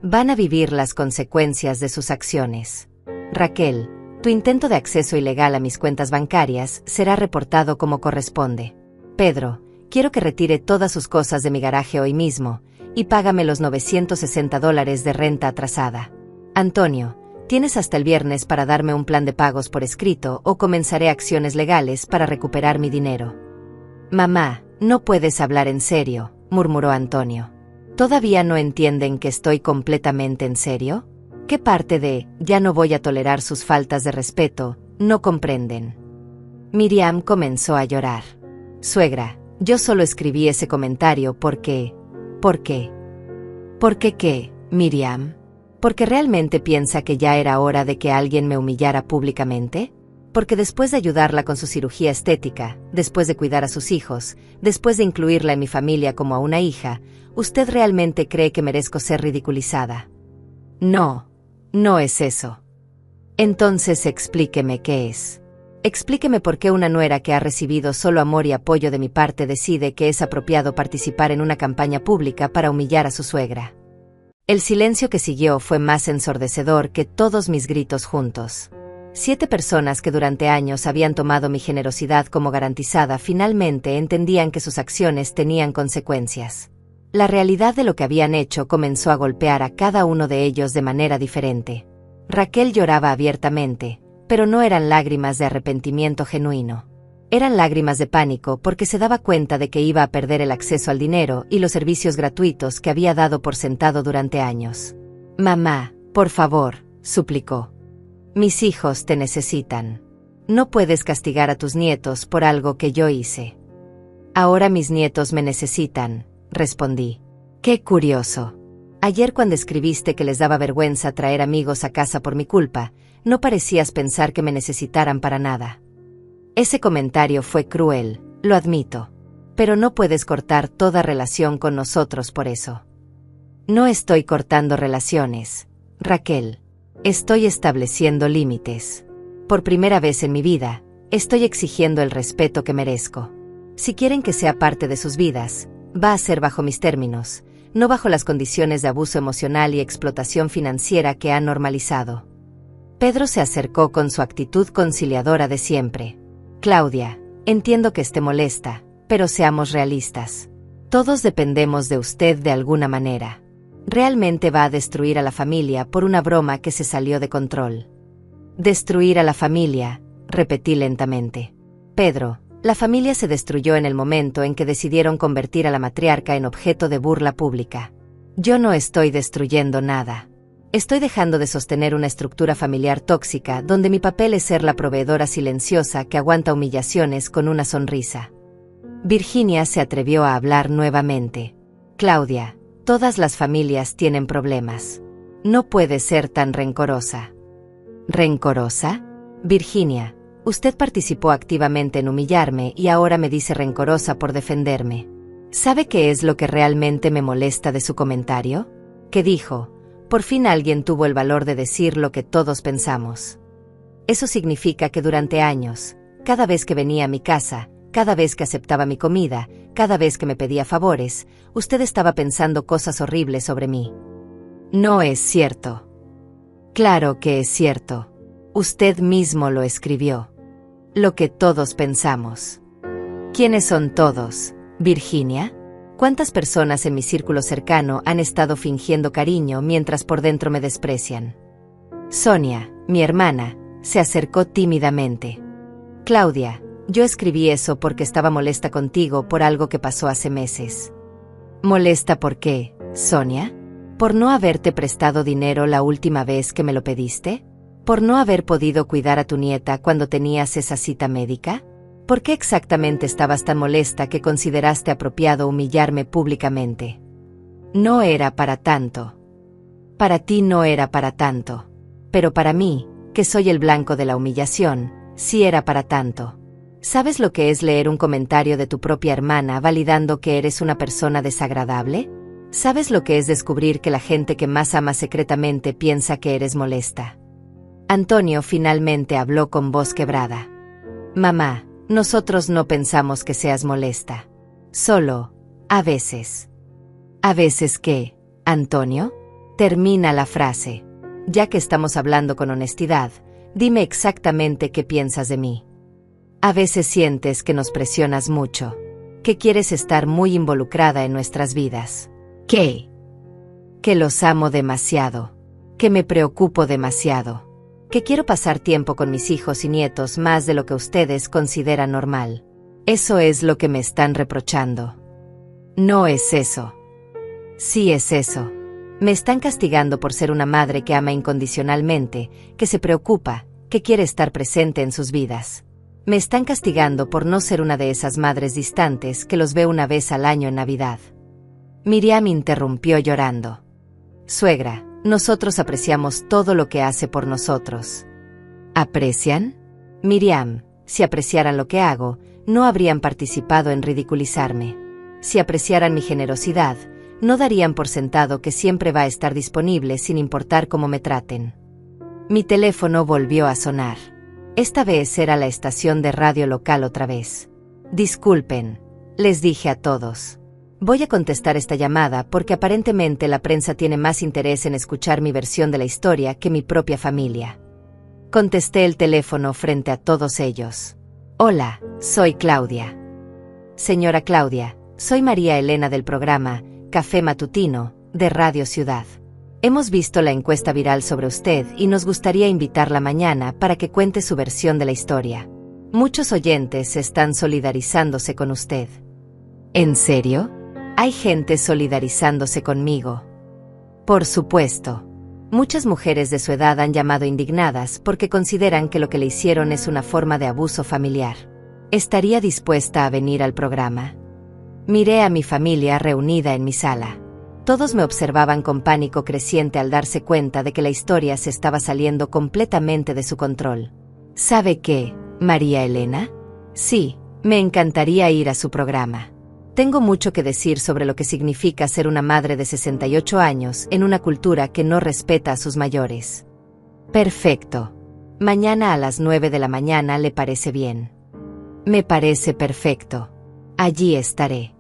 Van a vivir las consecuencias de sus acciones. Raquel, tu intento de acceso ilegal a mis cuentas bancarias será reportado como corresponde. Pedro, quiero que retire todas sus cosas de mi garaje hoy mismo, y págame los $960 de renta atrasada. Antonio, tienes hasta el viernes para darme un plan de pagos por escrito o comenzaré acciones legales para recuperar mi dinero. Mamá, no puedes hablar en serio, murmuró Antonio. ¿Todavía no entienden que estoy completamente en serio? ¿Qué parte de ya no voy a tolerar sus faltas de respeto no comprenden? Miriam comenzó a llorar. Suegra, yo solo escribí ese comentario porque... ¿Por qué? ¿Por qué qué, Miriam? ¿Porque realmente piensa que ya era hora de que alguien me humillara públicamente? Porque después de ayudarla con su cirugía estética, después de cuidar a sus hijos, después de incluirla en mi familia como a una hija, ¿usted realmente cree que merezco ser ridiculizada? No, no es eso. Entonces explíqueme qué es. Explíqueme por qué una nuera que ha recibido solo amor y apoyo de mi parte decide que es apropiado participar en una campaña pública para humillar a su suegra. El silencio que siguió fue más ensordecedor que todos mis gritos juntos. 7 personas que durante años habían tomado mi generosidad como garantizada finalmente entendían que sus acciones tenían consecuencias. La realidad de lo que habían hecho comenzó a golpear a cada uno de ellos de manera diferente. Raquel lloraba abiertamente, pero no eran lágrimas de arrepentimiento genuino. Eran lágrimas de pánico porque se daba cuenta de que iba a perder el acceso al dinero y los servicios gratuitos que había dado por sentado durante años. «Mamá, por favor», suplicó. «Mis hijos te necesitan. No puedes castigar a tus nietos por algo que yo hice». «Ahora mis nietos me necesitan», respondí. «Qué curioso. Ayer cuando escribiste que les daba vergüenza traer amigos a casa por mi culpa, no parecías pensar que me necesitaran para nada». Ese comentario fue cruel, lo admito. Pero no puedes cortar toda relación con nosotros por eso. No estoy cortando relaciones, Raquel. Estoy estableciendo límites. Por primera vez en mi vida, estoy exigiendo el respeto que merezco. Si quieren que sea parte de sus vidas, va a ser bajo mis términos, no bajo las condiciones de abuso emocional y explotación financiera que han normalizado. Pedro se acercó con su actitud conciliadora de siempre. «Claudia, entiendo que esté molesta, pero seamos realistas. Todos dependemos de usted de alguna manera. Realmente va a destruir a la familia por una broma que se salió de control». «Destruir a la familia», repetí lentamente. «Pedro, la familia se destruyó en el momento en que decidieron convertir a la matriarca en objeto de burla pública. Yo no estoy destruyendo nada. Estoy dejando de sostener una estructura familiar tóxica donde mi papel es ser la proveedora silenciosa que aguanta humillaciones con una sonrisa». Virginia se atrevió a hablar nuevamente. «Claudia, todas las familias tienen problemas. No puedes ser tan rencorosa». «¿Rencorosa? Virginia, usted participó activamente en humillarme y ahora me dice rencorosa por defenderme. ¿Sabe qué es lo que realmente me molesta de su comentario? Que dijo, por fin alguien tuvo el valor de decir lo que todos pensamos. Eso significa que durante años, cada vez que venía a mi casa, cada vez que aceptaba mi comida, cada vez que me pedía favores, usted estaba pensando cosas horribles sobre mí». «No es cierto». «Claro que es cierto. Usted mismo lo escribió. Lo que todos pensamos». «¿Quiénes son todos, Virginia? ¿Cuántas personas en mi círculo cercano han estado fingiendo cariño mientras por dentro me desprecian?» Sonia, mi hermana, se acercó tímidamente. «Claudia, yo escribí eso porque estaba molesta contigo por algo que pasó hace meses». «¿Molesta por qué, Sonia? ¿Por no haberte prestado dinero la última vez que me lo pediste? ¿Por no haber podido cuidar a tu nieta cuando tenías esa cita médica? ¿Por qué exactamente estabas tan molesta que consideraste apropiado humillarme públicamente?» «No era para tanto». «Para ti no era para tanto. Pero para mí, que soy el blanco de la humillación, sí era para tanto. ¿Sabes lo que es leer un comentario de tu propia hermana validando que eres una persona desagradable? ¿Sabes lo que es descubrir que la gente que más ama secretamente piensa que eres molesta?» Antonio finalmente habló con voz quebrada. «Mamá, nosotros no pensamos que seas molesta. Solo, a veces». «¿A veces qué, Antonio?» Termina la frase. Ya que estamos hablando con honestidad, dime exactamente qué piensas de mí. A veces sientes que nos presionas mucho, que quieres estar muy involucrada en nuestras vidas. ¿Qué? Que los amo demasiado, que me preocupo demasiado, que quiero pasar tiempo con mis hijos y nietos más de lo que ustedes consideran normal. Eso es lo que me están reprochando. No es eso. Sí es eso. Me están castigando por ser una madre que ama incondicionalmente, que se preocupa, que quiere estar presente en sus vidas. Me están castigando por no ser una de esas madres distantes que los ve una vez al año en Navidad. Miriam interrumpió llorando. «Suegra, nosotros apreciamos todo lo que hace por nosotros». ¿Aprecian? Miriam, si apreciaran lo que hago, no habrían participado en ridiculizarme. Si apreciaran mi generosidad, no darían por sentado que siempre va a estar disponible sin importar cómo me traten. Mi teléfono volvió a sonar. Esta vez era la estación de radio local otra vez. «Disculpen», les dije a todos. «Voy a contestar esta llamada porque aparentemente la prensa tiene más interés en escuchar mi versión de la historia que mi propia familia». Contesté el teléfono frente a todos ellos. «Hola, soy Claudia». «Señora Claudia, soy María Elena del programa Café Matutino, de Radio Ciudad. Hemos visto la encuesta viral sobre usted y nos gustaría invitarla mañana para que cuente su versión de la historia. Muchos oyentes están solidarizándose con usted. ¿En serio? ¿Hay gente solidarizándose conmigo? Por supuesto. Muchas mujeres de su edad han llamado indignadas porque consideran que lo que le hicieron es una forma de abuso familiar. ¿Estaría dispuesta a venir al programa? Miré a mi familia reunida en mi sala. Todos me observaban con pánico creciente al darse cuenta de que la historia se estaba saliendo completamente de su control. ¿Sabe qué, María Elena? Sí, me encantaría ir a su programa. Tengo mucho que decir sobre lo que significa ser una madre de 68 años en una cultura que no respeta a sus mayores. Perfecto. Mañana a las 9 de la mañana, ¿le parece bien? Me parece perfecto. Allí estaré.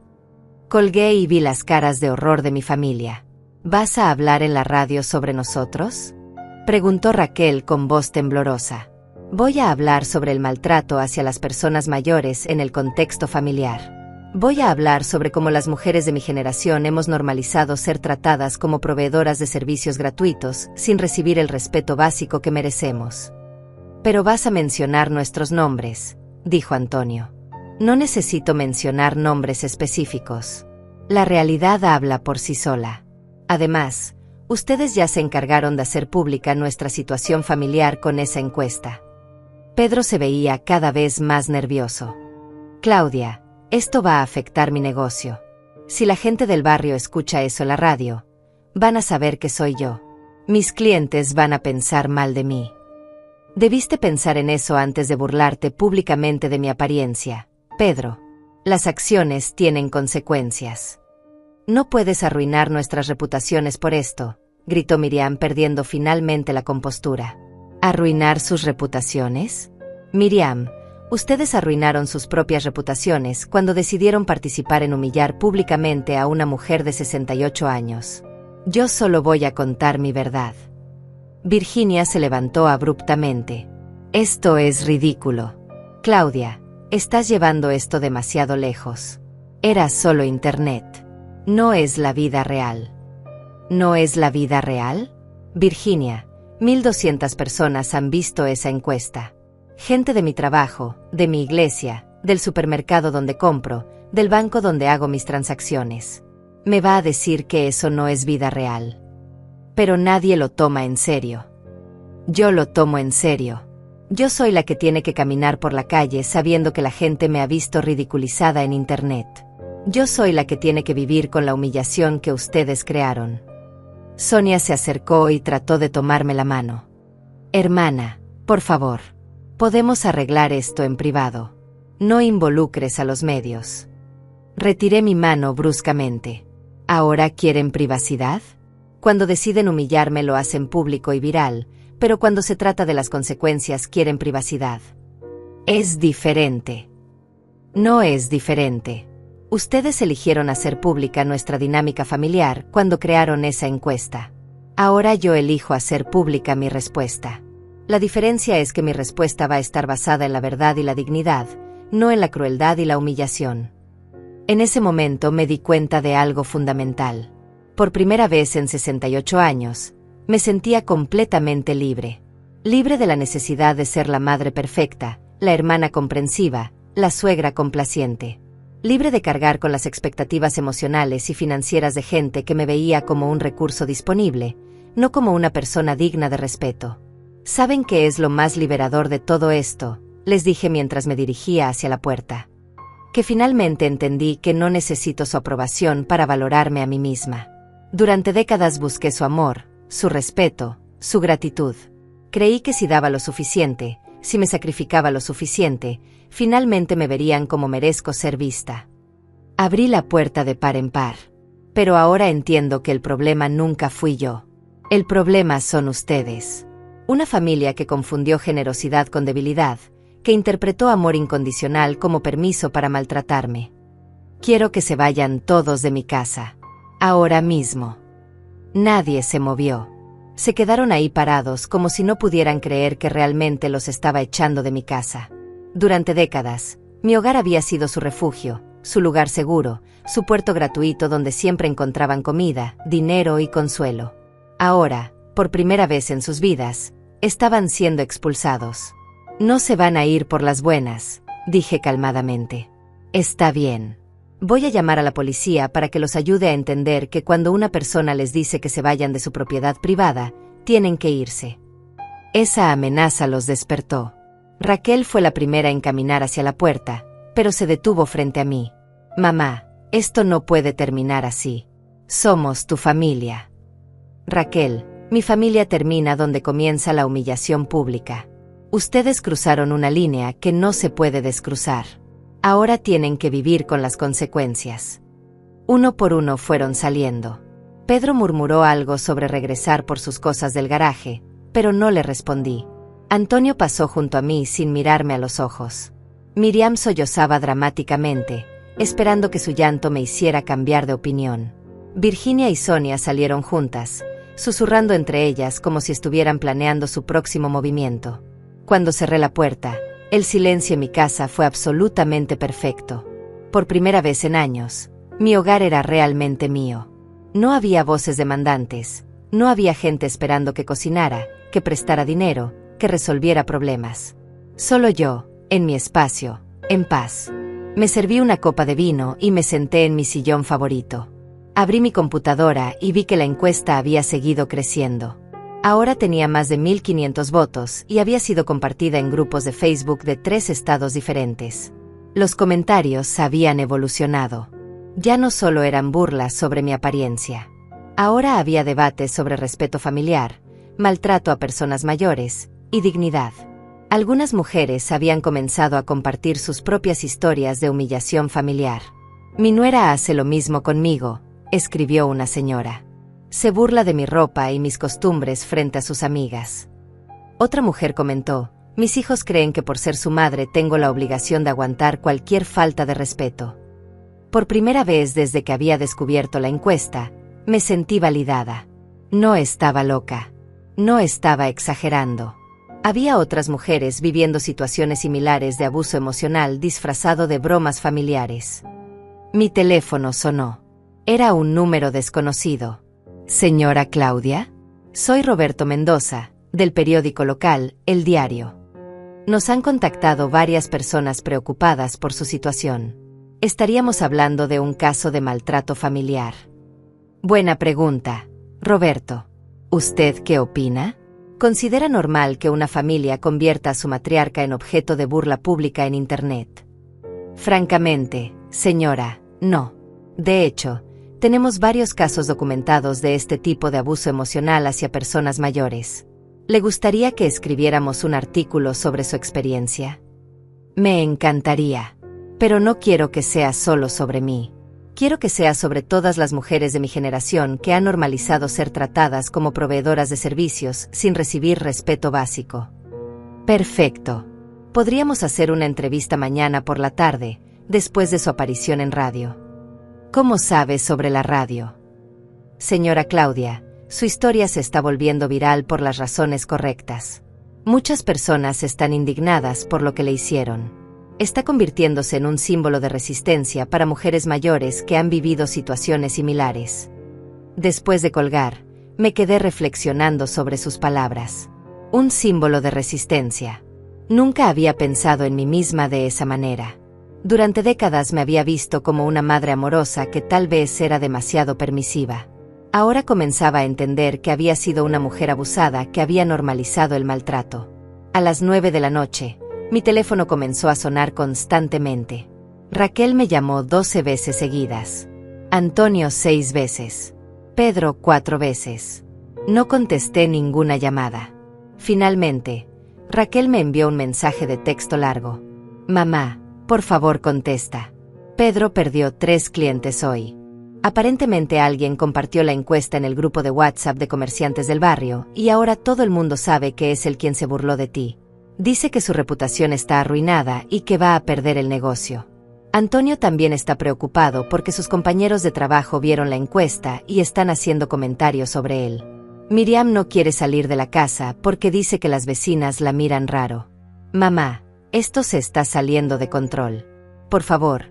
Colgué y vi las caras de horror de mi familia. ¿Vas a hablar en la radio sobre nosotros?, preguntó Raquel con voz temblorosa. Voy a hablar sobre el maltrato hacia las personas mayores en el contexto familiar. Voy a hablar sobre cómo las mujeres de mi generación hemos normalizado ser tratadas como proveedoras de servicios gratuitos sin recibir el respeto básico que merecemos. Pero vas a mencionar nuestros nombres, dijo Antonio. No necesito mencionar nombres específicos. La realidad habla por sí sola. Además, ustedes ya se encargaron de hacer pública nuestra situación familiar con esa encuesta. Pedro se veía cada vez más nervioso. Claudia, esto va a afectar mi negocio. Si la gente del barrio escucha eso en la radio, van a saber que soy yo. Mis clientes van a pensar mal de mí. Debiste pensar en eso antes de burlarte públicamente de mi apariencia, Pedro. Las acciones tienen consecuencias. No puedes arruinar nuestras reputaciones por esto, gritó Miriam perdiendo finalmente la compostura. ¿Arruinar sus reputaciones? Miriam, ustedes arruinaron sus propias reputaciones cuando decidieron participar en humillar públicamente a una mujer de 68 años. Yo solo voy a contar mi verdad. Virginia se levantó abruptamente. Esto es ridículo. Claudia, estás llevando esto demasiado lejos. Era solo internet. No es la vida real. ¿No es la vida real? Virginia, 1,200 personas han visto esa encuesta. Gente de mi trabajo, de mi iglesia, del supermercado donde compro, del banco donde hago mis transacciones. Me va a decir que eso no es vida real. Pero nadie lo toma en serio. Yo lo tomo en serio. Yo soy la que tiene que caminar por la calle sabiendo que la gente me ha visto ridiculizada en internet. Yo soy la que tiene que vivir con la humillación que ustedes crearon. Sonia se acercó y trató de tomarme la mano. Hermana, por favor. Podemos arreglar esto en privado. No involucres a los medios. Retiré mi mano bruscamente. ¿Ahora quieren privacidad? Cuando deciden humillarme lo hacen público y viral, pero cuando se trata de las consecuencias quieren privacidad. Es diferente. No es diferente. Ustedes eligieron hacer pública nuestra dinámica familiar cuando crearon esa encuesta. Ahora yo elijo hacer pública mi respuesta. La diferencia es que mi respuesta va a estar basada en la verdad y la dignidad, no en la crueldad y la humillación. En ese momento me di cuenta de algo fundamental. Por primera vez en 68 años, me sentía completamente libre. Libre de la necesidad de ser la madre perfecta, la hermana comprensiva, la suegra complaciente. Libre de cargar con las expectativas emocionales y financieras de gente que me veía como un recurso disponible, no como una persona digna de respeto. ¿Saben qué es lo más liberador de todo esto?, les dije mientras me dirigía hacia la puerta. Que finalmente entendí que no necesito su aprobación para valorarme a mí misma. Durante décadas busqué su amor, su respeto, su gratitud. Creí que si daba lo suficiente, si me sacrificaba lo suficiente, finalmente me verían como merezco ser vista. Abrí la puerta de par en par. Pero ahora entiendo que el problema nunca fui yo. El problema son ustedes. Una familia que confundió generosidad con debilidad, que interpretó amor incondicional como permiso para maltratarme. Quiero que se vayan todos de mi casa. Ahora mismo. Nadie se movió. Se quedaron ahí parados como si no pudieran creer que realmente los estaba echando de mi casa. Durante décadas, mi hogar había sido su refugio, su lugar seguro, su puerto gratuito donde siempre encontraban comida, dinero y consuelo. Ahora, por primera vez en sus vidas, estaban siendo expulsados. No se van a ir por las buenas, dije calmadamente. Está bien. Voy a llamar a la policía para que los ayude a entender que cuando una persona les dice que se vayan de su propiedad privada, tienen que irse. Esa amenaza los despertó. Raquel fue la primera en caminar hacia la puerta, pero se detuvo frente a mí. Mamá, esto no puede terminar así. Somos tu familia. Raquel, mi familia termina donde comienza la humillación pública. Ustedes cruzaron una línea que no se puede descruzar. Ahora tienen que vivir con las consecuencias. Uno por uno fueron saliendo. Pedro murmuró algo sobre regresar por sus cosas del garaje, pero no le respondí. Antonio pasó junto a mí sin mirarme a los ojos. Miriam sollozaba dramáticamente, esperando que su llanto me hiciera cambiar de opinión. Virginia y Sonia salieron juntas, susurrando entre ellas como si estuvieran planeando su próximo movimiento. Cuando cerré la puerta, el silencio en mi casa fue absolutamente perfecto. Por primera vez en años, mi hogar era realmente mío. No había voces demandantes, no había gente esperando que cocinara, que prestara dinero, que resolviera problemas. Solo yo, en mi espacio, en paz. Me serví una copa de vino y me senté en mi sillón favorito. Abrí mi computadora y vi que la encuesta había seguido creciendo. Ahora tenía más de 1.500 votos y había sido compartida en grupos de Facebook de 3 estados diferentes. Los comentarios habían evolucionado. Ya no solo eran burlas sobre mi apariencia. Ahora había debates sobre respeto familiar, maltrato a personas mayores y dignidad. Algunas mujeres habían comenzado a compartir sus propias historias de humillación familiar. Mi nuera hace lo mismo conmigo, escribió una señora. Se burla de mi ropa y mis costumbres frente a sus amigas. Otra mujer comentó, mis hijos creen que por ser su madre tengo la obligación de aguantar cualquier falta de respeto. Por primera vez desde que había descubierto la encuesta, me sentí validada. No estaba loca. No estaba exagerando. Había otras mujeres viviendo situaciones similares de abuso emocional disfrazado de bromas familiares. Mi teléfono sonó. Era un número desconocido. Señora Claudia, soy Roberto Mendoza, del periódico local, El Diario. Nos han contactado varias personas preocupadas por su situación. Estaríamos hablando de un caso de maltrato familiar. Buena pregunta, Roberto. ¿Usted qué opina? ¿Considera normal que una familia convierta a su matriarca en objeto de burla pública en Internet? Francamente, señora, no. De hecho, tenemos varios casos documentados de este tipo de abuso emocional hacia personas mayores. ¿Le gustaría que escribiéramos un artículo sobre su experiencia? Me encantaría. Pero no quiero que sea solo sobre mí. Quiero que sea sobre todas las mujeres de mi generación que han normalizado ser tratadas como proveedoras de servicios sin recibir respeto básico. Perfecto. Podríamos hacer una entrevista mañana por la tarde, después de su aparición en radio. ¿Cómo sabe sobre la radio? Señora Claudia, su historia se está volviendo viral por las razones correctas. Muchas personas están indignadas por lo que le hicieron. Está convirtiéndose en un símbolo de resistencia para mujeres mayores que han vivido situaciones similares. Después de colgar, me quedé reflexionando sobre sus palabras. Un símbolo de resistencia. Nunca había pensado en mí misma de esa manera. Durante décadas me había visto como una madre amorosa que tal vez era demasiado permisiva. Ahora comenzaba a entender que había sido una mujer abusada que había normalizado el maltrato. A las 9 de la noche, mi teléfono comenzó a sonar constantemente. Raquel me llamó 12 veces seguidas. Antonio 6 veces. Pedro 4 veces. No contesté ninguna llamada. Finalmente, Raquel me envió un mensaje de texto largo. Mamá, por favor contesta. Pedro perdió 3 clientes hoy. Aparentemente alguien compartió la encuesta en el grupo de WhatsApp de comerciantes del barrio y ahora todo el mundo sabe que es él quien se burló de ti. Dice que su reputación está arruinada y que va a perder el negocio. Antonio también está preocupado porque sus compañeros de trabajo vieron la encuesta y están haciendo comentarios sobre él. Miriam no quiere salir de la casa porque dice que las vecinas la miran raro. Mamá, esto se está saliendo de control. Por favor,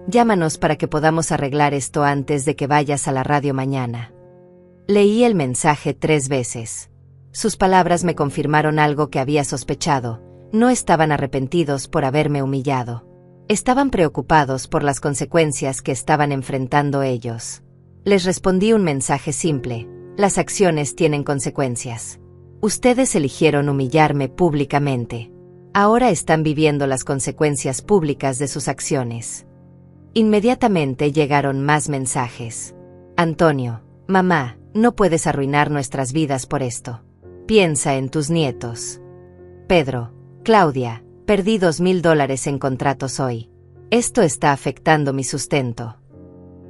Llámanos para que podamos arreglar esto antes de que vayas a la radio mañana. Leí el mensaje 3 veces. Sus palabras me confirmaron algo que había sospechado. No estaban arrepentidos por haberme humillado. Estaban preocupados por las consecuencias que estaban enfrentando ellos. Les respondí un mensaje simple: las acciones tienen consecuencias. Ustedes eligieron humillarme públicamente. Ahora están viviendo las consecuencias públicas de sus acciones. Inmediatamente llegaron más mensajes. Antonio, mamá, no puedes arruinar nuestras vidas por esto. Piensa en tus nietos. Pedro, Claudia, perdí $2,000 en contratos hoy. Esto está afectando mi sustento.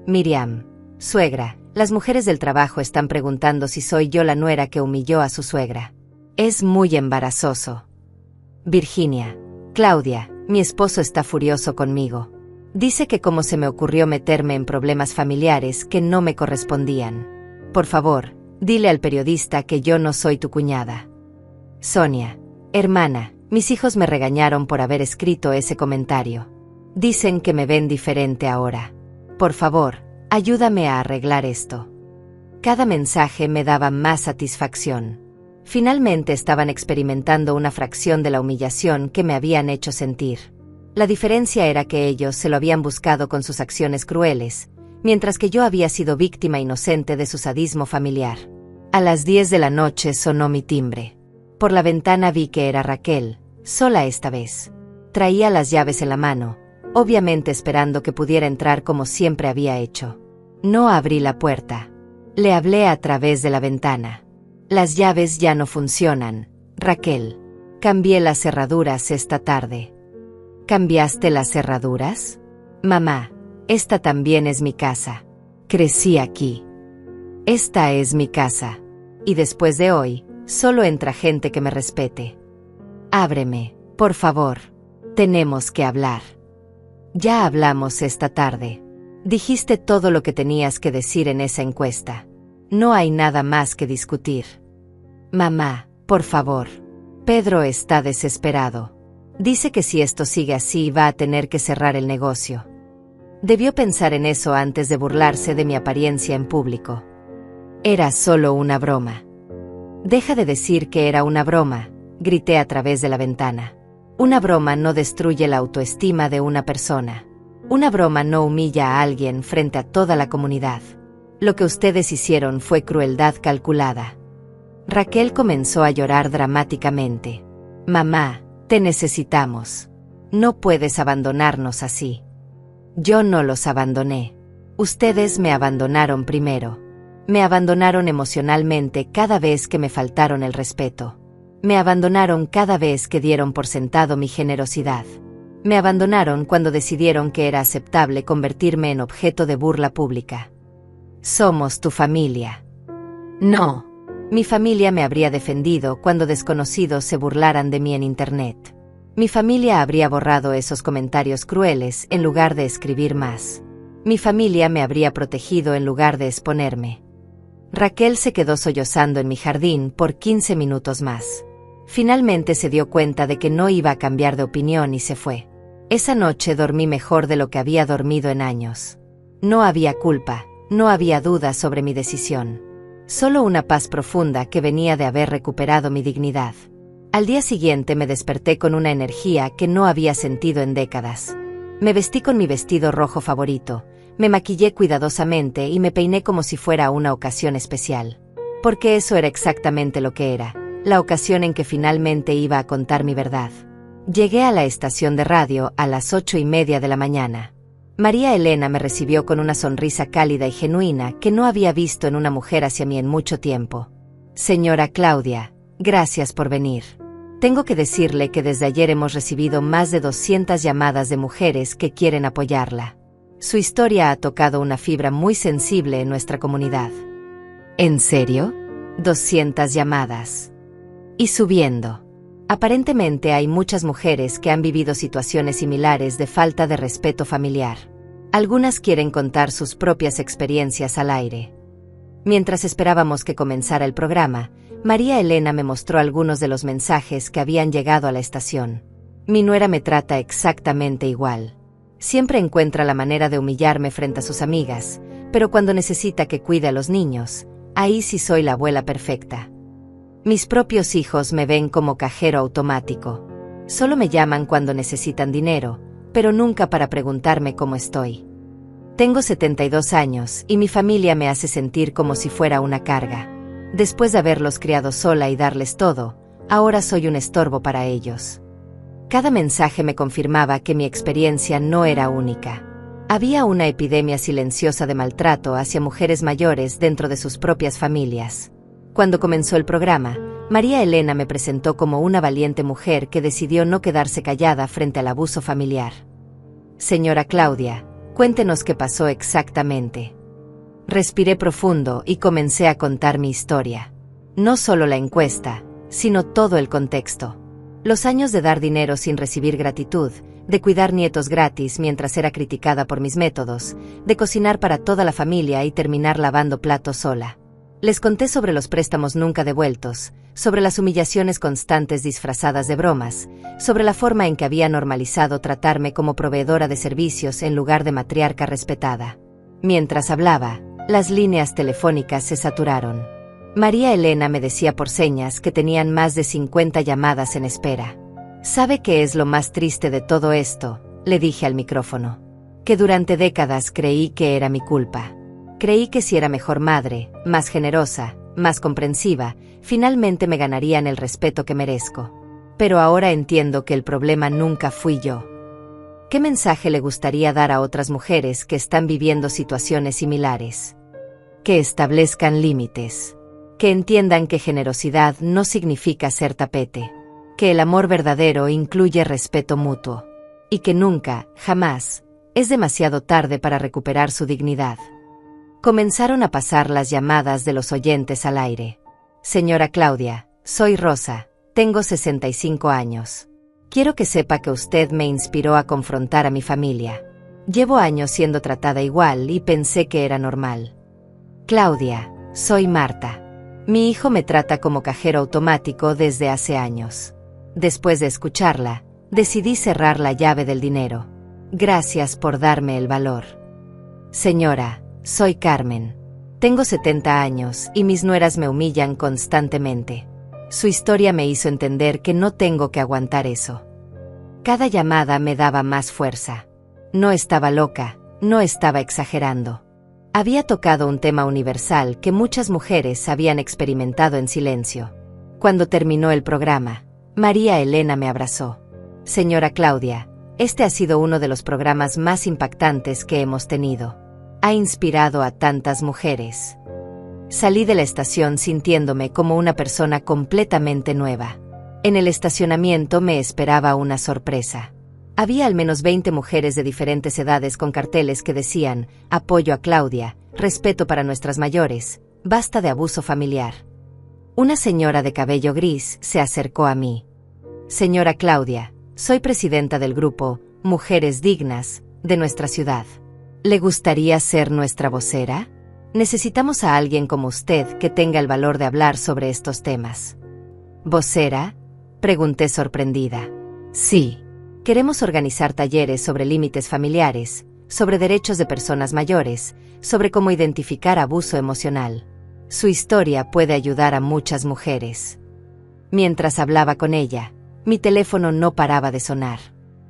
Miriam, suegra, las mujeres del trabajo están preguntando si soy yo la nuera que humilló a su suegra. Es muy embarazoso. Virginia, Claudia, mi esposo está furioso conmigo. Dice que cómo se me ocurrió meterme en problemas familiares que no me correspondían. Por favor, dile al periodista que yo no soy tu cuñada. Sonia, hermana, mis hijos me regañaron por haber escrito ese comentario. Dicen que me ven diferente ahora. Por favor, ayúdame a arreglar esto. Cada mensaje me daba más satisfacción. Finalmente estaban experimentando una fracción de la humillación que me habían hecho sentir. La diferencia era que ellos se lo habían buscado con sus acciones crueles, mientras que yo había sido víctima inocente de su sadismo familiar. A las 10 de la noche sonó mi timbre. Por la ventana vi que era Raquel, sola esta vez. Traía las llaves en la mano, obviamente esperando que pudiera entrar como siempre había hecho. No abrí la puerta. Le hablé a través de la ventana. Las llaves ya no funcionan, Raquel. Cambié las cerraduras esta tarde. ¿Cambiaste las cerraduras? Mamá, esta también es mi casa. Crecí aquí. Esta es mi casa. Y después de hoy, solo entra gente que me respete. Ábreme, por favor. Tenemos que hablar. Ya hablamos esta tarde. Dijiste todo lo que tenías que decir en esa encuesta. No hay nada más que discutir. Mamá, por favor. Pedro está desesperado. Dice que si esto sigue así va a tener que cerrar el negocio. Debió pensar en eso antes de burlarse de mi apariencia en público. Era solo una broma. Deja de decir que era una broma, grité a través de la ventana. Una broma no destruye la autoestima de una persona. Una broma no humilla a alguien frente a toda la comunidad. Lo que ustedes hicieron fue crueldad calculada. Raquel comenzó a llorar dramáticamente. Mamá, te necesitamos. No puedes abandonarnos así. Yo no los abandoné. Ustedes me abandonaron primero. Me abandonaron emocionalmente cada vez que me faltaron el respeto. Me abandonaron cada vez que dieron por sentado mi generosidad. Me abandonaron cuando decidieron que era aceptable convertirme en objeto de burla pública. Somos tu familia. No. Mi familia me habría defendido cuando desconocidos se burlaran de mí en Internet. Mi familia habría borrado esos comentarios crueles en lugar de escribir más. Mi familia me habría protegido en lugar de exponerme. Raquel se quedó sollozando en mi jardín por 15 minutos más. Finalmente se dio cuenta de que no iba a cambiar de opinión y se fue. Esa noche dormí mejor de lo que había dormido en años. No había culpa, no había duda sobre mi decisión. Solo una paz profunda que venía de haber recuperado mi dignidad. Al día siguiente me desperté con una energía que no había sentido en décadas. Me vestí con mi vestido rojo favorito, me maquillé cuidadosamente y me peiné como si fuera una ocasión especial. Porque eso era exactamente lo que era, la ocasión en que finalmente iba a contar mi verdad. Llegué a la estación de radio a las 8:30 de la mañana. María Elena me recibió con una sonrisa cálida y genuina que no había visto en una mujer hacia mí en mucho tiempo. Señora Claudia, gracias por venir. Tengo que decirle que desde ayer hemos recibido más de 200 llamadas de mujeres que quieren apoyarla. Su historia ha tocado una fibra muy sensible en nuestra comunidad. ¿En serio? 200 llamadas. Y subiendo. Aparentemente hay muchas mujeres que han vivido situaciones similares de falta de respeto familiar. Algunas quieren contar sus propias experiencias al aire. Mientras esperábamos que comenzara el programa, María Elena me mostró algunos de los mensajes que habían llegado a la estación. Mi nuera me trata exactamente igual. Siempre encuentra la manera de humillarme frente a sus amigas, pero cuando necesita que cuide a los niños, ahí sí soy la abuela perfecta. Mis propios hijos me ven como cajero automático. Solo me llaman cuando necesitan dinero, pero nunca para preguntarme cómo estoy. Tengo 72 años y mi familia me hace sentir como si fuera una carga. Después de haberlos criado sola y darles todo, ahora soy un estorbo para ellos. Cada mensaje me confirmaba que mi experiencia no era única. Había una epidemia silenciosa de maltrato hacia mujeres mayores dentro de sus propias familias. Cuando comenzó el programa, María Elena me presentó como una valiente mujer que decidió no quedarse callada frente al abuso familiar. Señora Claudia, cuéntenos qué pasó exactamente. Respiré profundo y comencé a contar mi historia. No solo la encuesta, sino todo el contexto. Los años de dar dinero sin recibir gratitud, de cuidar nietos gratis mientras era criticada por mis métodos, de cocinar para toda la familia y terminar lavando platos sola. Les conté sobre los préstamos nunca devueltos, sobre las humillaciones constantes disfrazadas de bromas, sobre la forma en que había normalizado tratarme como proveedora de servicios en lugar de matriarca respetada. Mientras hablaba, las líneas telefónicas se saturaron. María Elena me decía por señas que tenían más de 50 llamadas en espera. ¿Sabe qué es lo más triste de todo esto?, le dije al micrófono. Que durante décadas creí que era mi culpa. Creí que si era mejor madre, más generosa, más comprensiva, finalmente me ganarían el respeto que merezco. Pero ahora entiendo que el problema nunca fui yo. ¿Qué mensaje le gustaría dar a otras mujeres que están viviendo situaciones similares? Que establezcan límites. Que entiendan que generosidad no significa ser tapete. Que el amor verdadero incluye respeto mutuo. Y que nunca, jamás, es demasiado tarde para recuperar su dignidad. Comenzaron a pasar las llamadas de los oyentes al aire. Señora Claudia, soy Rosa, tengo 65 años. Quiero que sepa que usted me inspiró a confrontar a mi familia. Llevo años siendo tratada igual y pensé que era normal. Claudia, soy Marta. Mi hijo me trata como cajero automático desde hace años. Después de escucharla, decidí cerrar la llave del dinero. Gracias por darme el valor. Señora, soy Carmen. Tengo 70 años y mis nueras me humillan constantemente. Su historia me hizo entender que no tengo que aguantar eso. Cada llamada me daba más fuerza. No estaba loca, no estaba exagerando. Había tocado un tema universal que muchas mujeres habían experimentado en silencio. Cuando terminó el programa, María Elena me abrazó. Señora Claudia, este ha sido uno de los programas más impactantes que hemos tenido. Ha inspirado a tantas mujeres. Salí de la estación sintiéndome como una persona completamente nueva. En el estacionamiento me esperaba una sorpresa. Había al menos 20 mujeres de diferentes edades con carteles que decían: apoyo a Claudia, respeto para nuestras mayores, basta de abuso familiar. Una señora de cabello gris se acercó a mí. Señora Claudia, soy presidenta del grupo Mujeres Dignas de nuestra ciudad. ¿Le gustaría ser nuestra vocera? Necesitamos a alguien como usted que tenga el valor de hablar sobre estos temas. ¿Vocera?, pregunté sorprendida. Sí. Queremos organizar talleres sobre límites familiares, sobre derechos de personas mayores, sobre cómo identificar abuso emocional. Su historia puede ayudar a muchas mujeres. Mientras hablaba con ella, mi teléfono no paraba de sonar.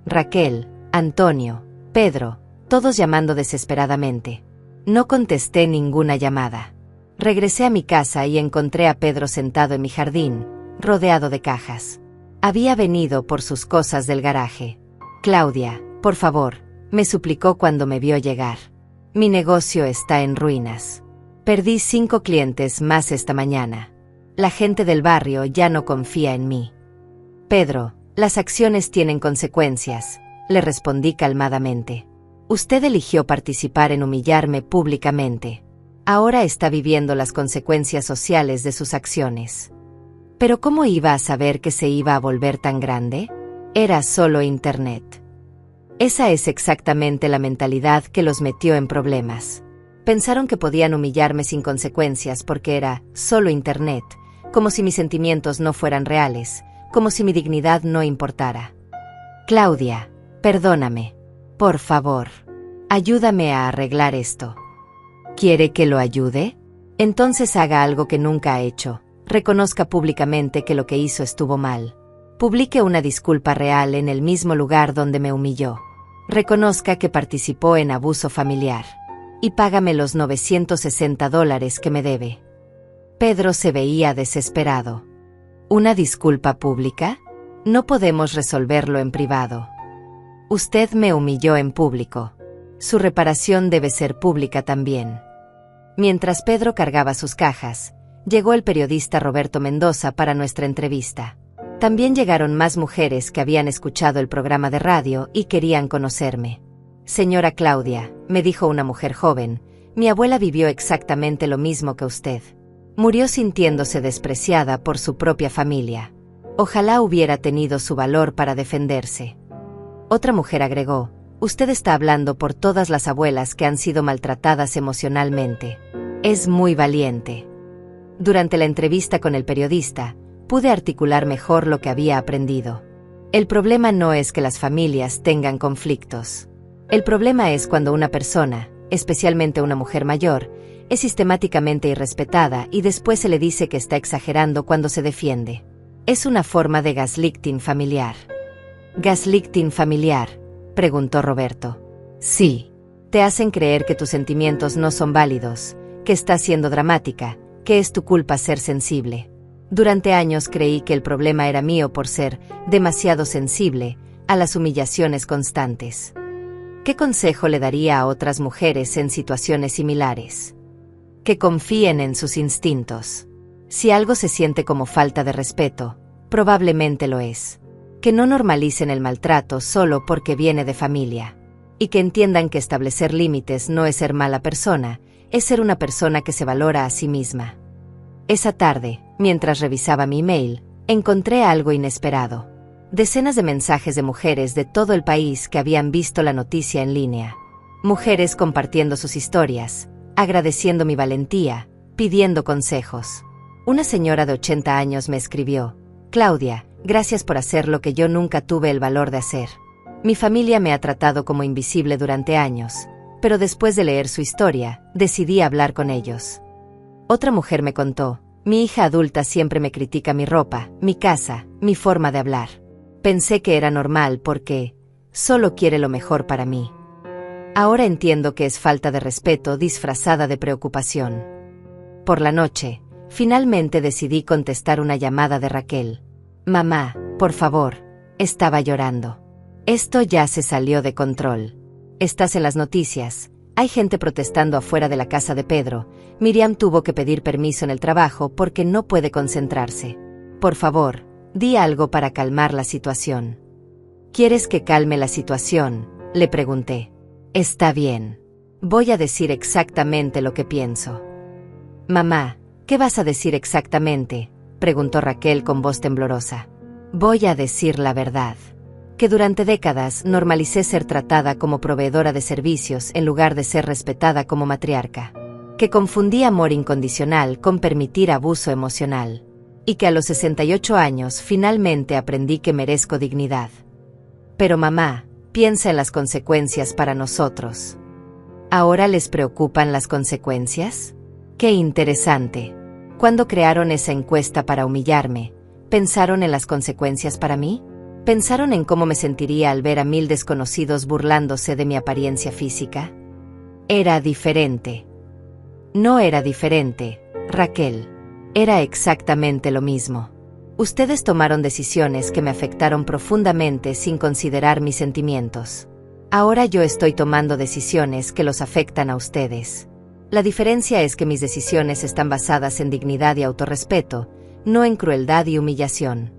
Raquel, Antonio, Pedro, todos llamando desesperadamente. No contesté ninguna llamada. Regresé a mi casa y encontré a Pedro sentado en mi jardín, rodeado de cajas. Había venido por sus cosas del garaje. Claudia, por favor, me suplicó cuando me vio llegar. Mi negocio está en ruinas. Perdí 5 clientes más esta mañana. La gente del barrio ya no confía en mí. Pedro, las acciones tienen consecuencias, le respondí calmadamente. Usted eligió participar en humillarme públicamente. Ahora está viviendo las consecuencias sociales de sus acciones. ¿Pero cómo iba a saber que se iba a volver tan grande? Era solo Internet. Esa es exactamente la mentalidad que los metió en problemas. Pensaron que podían humillarme sin consecuencias porque era solo Internet, como si mis sentimientos no fueran reales, como si mi dignidad no importara. Claudia, perdóname. Por favor, ayúdame a arreglar esto. ¿Quiere que lo ayude? Entonces haga algo que nunca ha hecho. Reconozca públicamente que lo que hizo estuvo mal. Publique una disculpa real en el mismo lugar donde me humilló. Reconozca que participó en abuso familiar. Y págame los $960 que me debe. Pedro se veía desesperado. ¿Una disculpa pública? No podemos resolverlo en privado. Usted me humilló en público. Su reparación debe ser pública también. Mientras Pedro cargaba sus cajas, llegó el periodista Roberto Mendoza para nuestra entrevista. También llegaron más mujeres que habían escuchado el programa de radio y querían conocerme. Señora Claudia, me dijo una mujer joven, mi abuela vivió exactamente lo mismo que usted. Murió sintiéndose despreciada por su propia familia. Ojalá hubiera tenido su valor para defenderse. Otra mujer agregó, usted está hablando por todas las abuelas que han sido maltratadas emocionalmente. Es muy valiente. Durante la entrevista con el periodista, pude articular mejor lo que había aprendido. El problema no es que las familias tengan conflictos. El problema es cuando una persona, especialmente una mujer mayor, es sistemáticamente irrespetada y después se le dice que está exagerando cuando se defiende. Es una forma de gaslighting familiar. ¿Gaslighting familiar?, preguntó Roberto. Sí. Te hacen creer que tus sentimientos no son válidos, que estás siendo dramática, que es tu culpa ser sensible. Durante años creí que el problema era mío por ser demasiado sensible a las humillaciones constantes. ¿Qué consejo le daría a otras mujeres en situaciones similares? Que confíen en sus instintos. Si algo se siente como falta de respeto, probablemente lo es. Que no normalicen el maltrato solo porque viene de familia. Y que entiendan que establecer límites no es ser mala persona, es ser una persona que se valora a sí misma. Esa tarde, mientras revisaba mi email, encontré algo inesperado. Decenas de mensajes de mujeres de todo el país que habían visto la noticia en línea. Mujeres compartiendo sus historias, agradeciendo mi valentía, pidiendo consejos. Una señora de 80 años me escribió, Claudia, gracias por hacer lo que yo nunca tuve el valor de hacer. Mi familia me ha tratado como invisible durante años, pero después de leer su historia, decidí hablar con ellos. Otra mujer me contó, mi hija adulta siempre me critica mi ropa, mi casa, mi forma de hablar. Pensé que era normal porque solo quiere lo mejor para mí. Ahora entiendo que es falta de respeto disfrazada de preocupación. Por la noche, finalmente decidí contestar una llamada de Raquel. Mamá, por favor, estaba llorando. Esto ya se salió de control. Estás en las noticias. Hay gente protestando afuera de la casa de Pedro. Miriam tuvo que pedir permiso en el trabajo porque no puede concentrarse. Por favor, di algo para calmar la situación. ¿Quieres que calme la situación?, le pregunté. Está bien. Voy a decir exactamente lo que pienso. Mamá, ¿qué vas a decir exactamente?, preguntó Raquel con voz temblorosa. Voy a decir la verdad. Que durante décadas normalicé ser tratada como proveedora de servicios en lugar de ser respetada como matriarca. Que confundí amor incondicional con permitir abuso emocional. Y que a los 68 años finalmente aprendí que merezco dignidad. Pero mamá, piensa en las consecuencias para nosotros. ¿Ahora les preocupan las consecuencias? ¡Qué interesante! ¿Cuándo crearon esa encuesta para humillarme, pensaron en las consecuencias para mí? ¿Pensaron en cómo me sentiría al ver a 1000 desconocidos burlándose de mi apariencia física? Era diferente. No era diferente, Raquel. Era exactamente lo mismo. Ustedes tomaron decisiones que me afectaron profundamente sin considerar mis sentimientos. Ahora yo estoy tomando decisiones que los afectan a ustedes. La diferencia es que mis decisiones están basadas en dignidad y autorrespeto, no en crueldad y humillación.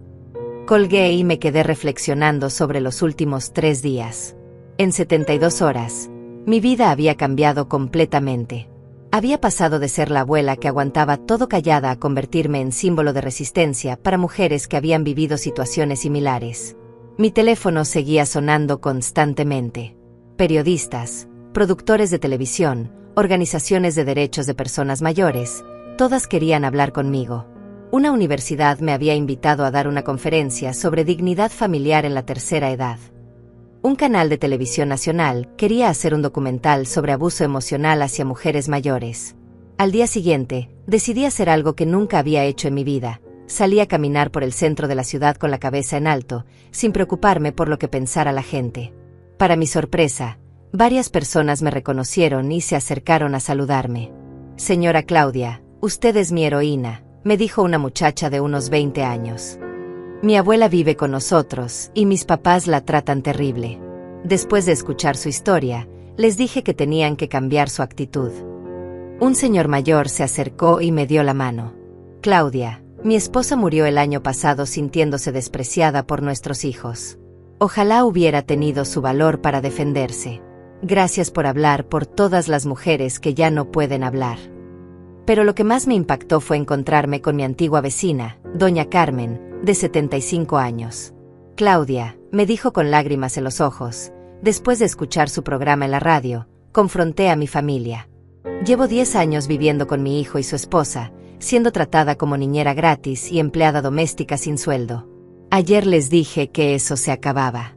Colgué y me quedé reflexionando sobre los últimos 3 días. En 72 horas, mi vida había cambiado completamente. Había pasado de ser la abuela que aguantaba todo callada a convertirme en símbolo de resistencia para mujeres que habían vivido situaciones similares. Mi teléfono seguía sonando constantemente. Periodistas, productores de televisión, organizaciones de derechos de personas mayores, todas querían hablar conmigo. Una universidad me había invitado a dar una conferencia sobre dignidad familiar en la tercera edad. Un canal de televisión nacional quería hacer un documental sobre abuso emocional hacia mujeres mayores. Al día siguiente, decidí hacer algo que nunca había hecho en mi vida. Salí a caminar por el centro de la ciudad con la cabeza en alto, sin preocuparme por lo que pensara la gente. Para mi sorpresa, varias personas me reconocieron y se acercaron a saludarme. «Señora Claudia, usted es mi heroína», me dijo una muchacha de unos 20 años. «Mi abuela vive con nosotros y mis papás la tratan terrible». Después de escuchar su historia, les dije que tenían que cambiar su actitud. Un señor mayor se acercó y me dio la mano. «Claudia, mi esposa murió el año pasado sintiéndose despreciada por nuestros hijos. Ojalá hubiera tenido su valor para defenderse. Gracias por hablar por todas las mujeres que ya no pueden hablar». Pero lo que más me impactó fue encontrarme con mi antigua vecina, doña Carmen, de 75 años. «Claudia», me dijo con lágrimas en los ojos, después de escuchar su programa en la radio, confronté a mi familia. Llevo 10 años viviendo con mi hijo y su esposa, siendo tratada como niñera gratis y empleada doméstica sin sueldo. Ayer les dije que eso se acababa.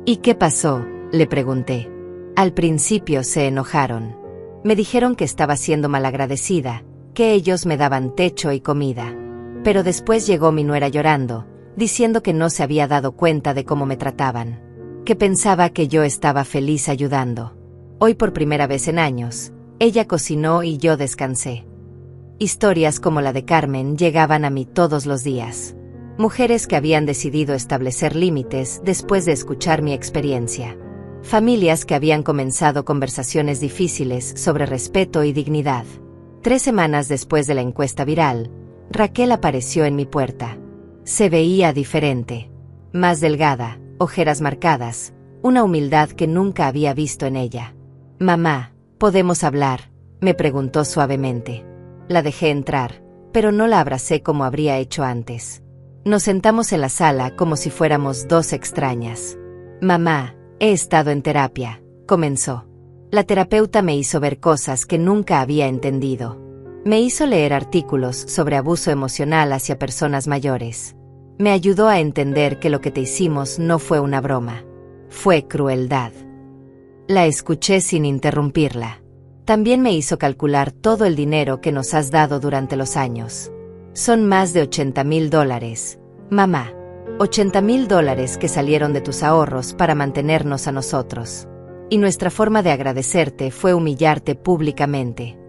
«¿Y qué pasó?», le pregunté. Al principio se enojaron. Me dijeron que estaba siendo malagradecida, que ellos me daban techo y comida. Pero después llegó mi nuera llorando, diciendo que no se había dado cuenta de cómo me trataban, que pensaba que yo estaba feliz ayudando. Hoy por primera vez en años, ella cocinó y yo descansé. Historias como la de Carmen llegaban a mí todos los días. Mujeres que habían decidido establecer límites después de escuchar mi experiencia. Familias que habían comenzado conversaciones difíciles sobre respeto y dignidad. 3 semanas después de la encuesta viral, Raquel apareció en mi puerta. Se veía diferente. Más delgada, ojeras marcadas, una humildad que nunca había visto en ella. «Mamá, ¿podemos hablar?», me preguntó suavemente. La dejé entrar, pero no la abracé como habría hecho antes. Nos sentamos en la sala como si fuéramos 2 extrañas. «Mamá, he estado en terapia», comenzó. La terapeuta me hizo ver cosas que nunca había entendido. Me hizo leer artículos sobre abuso emocional hacia personas mayores. Me ayudó a entender que lo que te hicimos no fue una broma. Fue crueldad. La escuché sin interrumpirla. También me hizo calcular todo el dinero que nos has dado durante los años. Son más de $80,000, mamá. $80,000 que salieron de tus ahorros para mantenernos a nosotros. Y nuestra forma de agradecerte fue humillarte públicamente.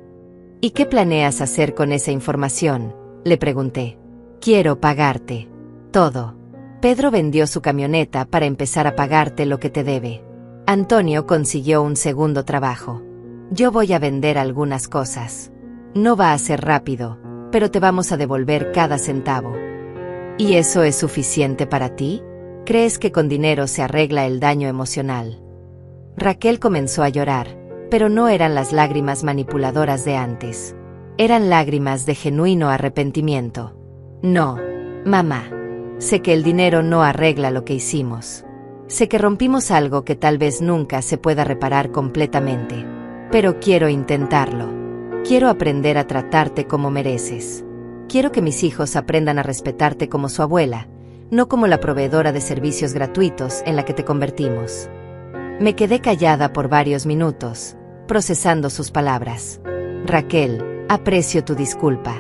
«¿Y qué planeas hacer con esa información?», le pregunté. «Quiero pagarte. Todo. Pedro vendió su camioneta para empezar a pagarte lo que te debe. Antonio consiguió un segundo trabajo. Yo voy a vender algunas cosas. No va a ser rápido, pero te vamos a devolver cada centavo». «¿Y eso es suficiente para ti? ¿Crees que con dinero se arregla el daño emocional?». Raquel comenzó a llorar, pero no eran las lágrimas manipuladoras de antes. Eran lágrimas de genuino arrepentimiento. «No, mamá. Sé que el dinero no arregla lo que hicimos. Sé que rompimos algo que tal vez nunca se pueda reparar completamente. Pero quiero intentarlo. Quiero aprender a tratarte como mereces. Quiero que mis hijos aprendan a respetarte como su abuela, no como la proveedora de servicios gratuitos en la que te convertimos». Me quedé callada por varios minutos, procesando sus palabras. «Raquel, aprecio tu disculpa,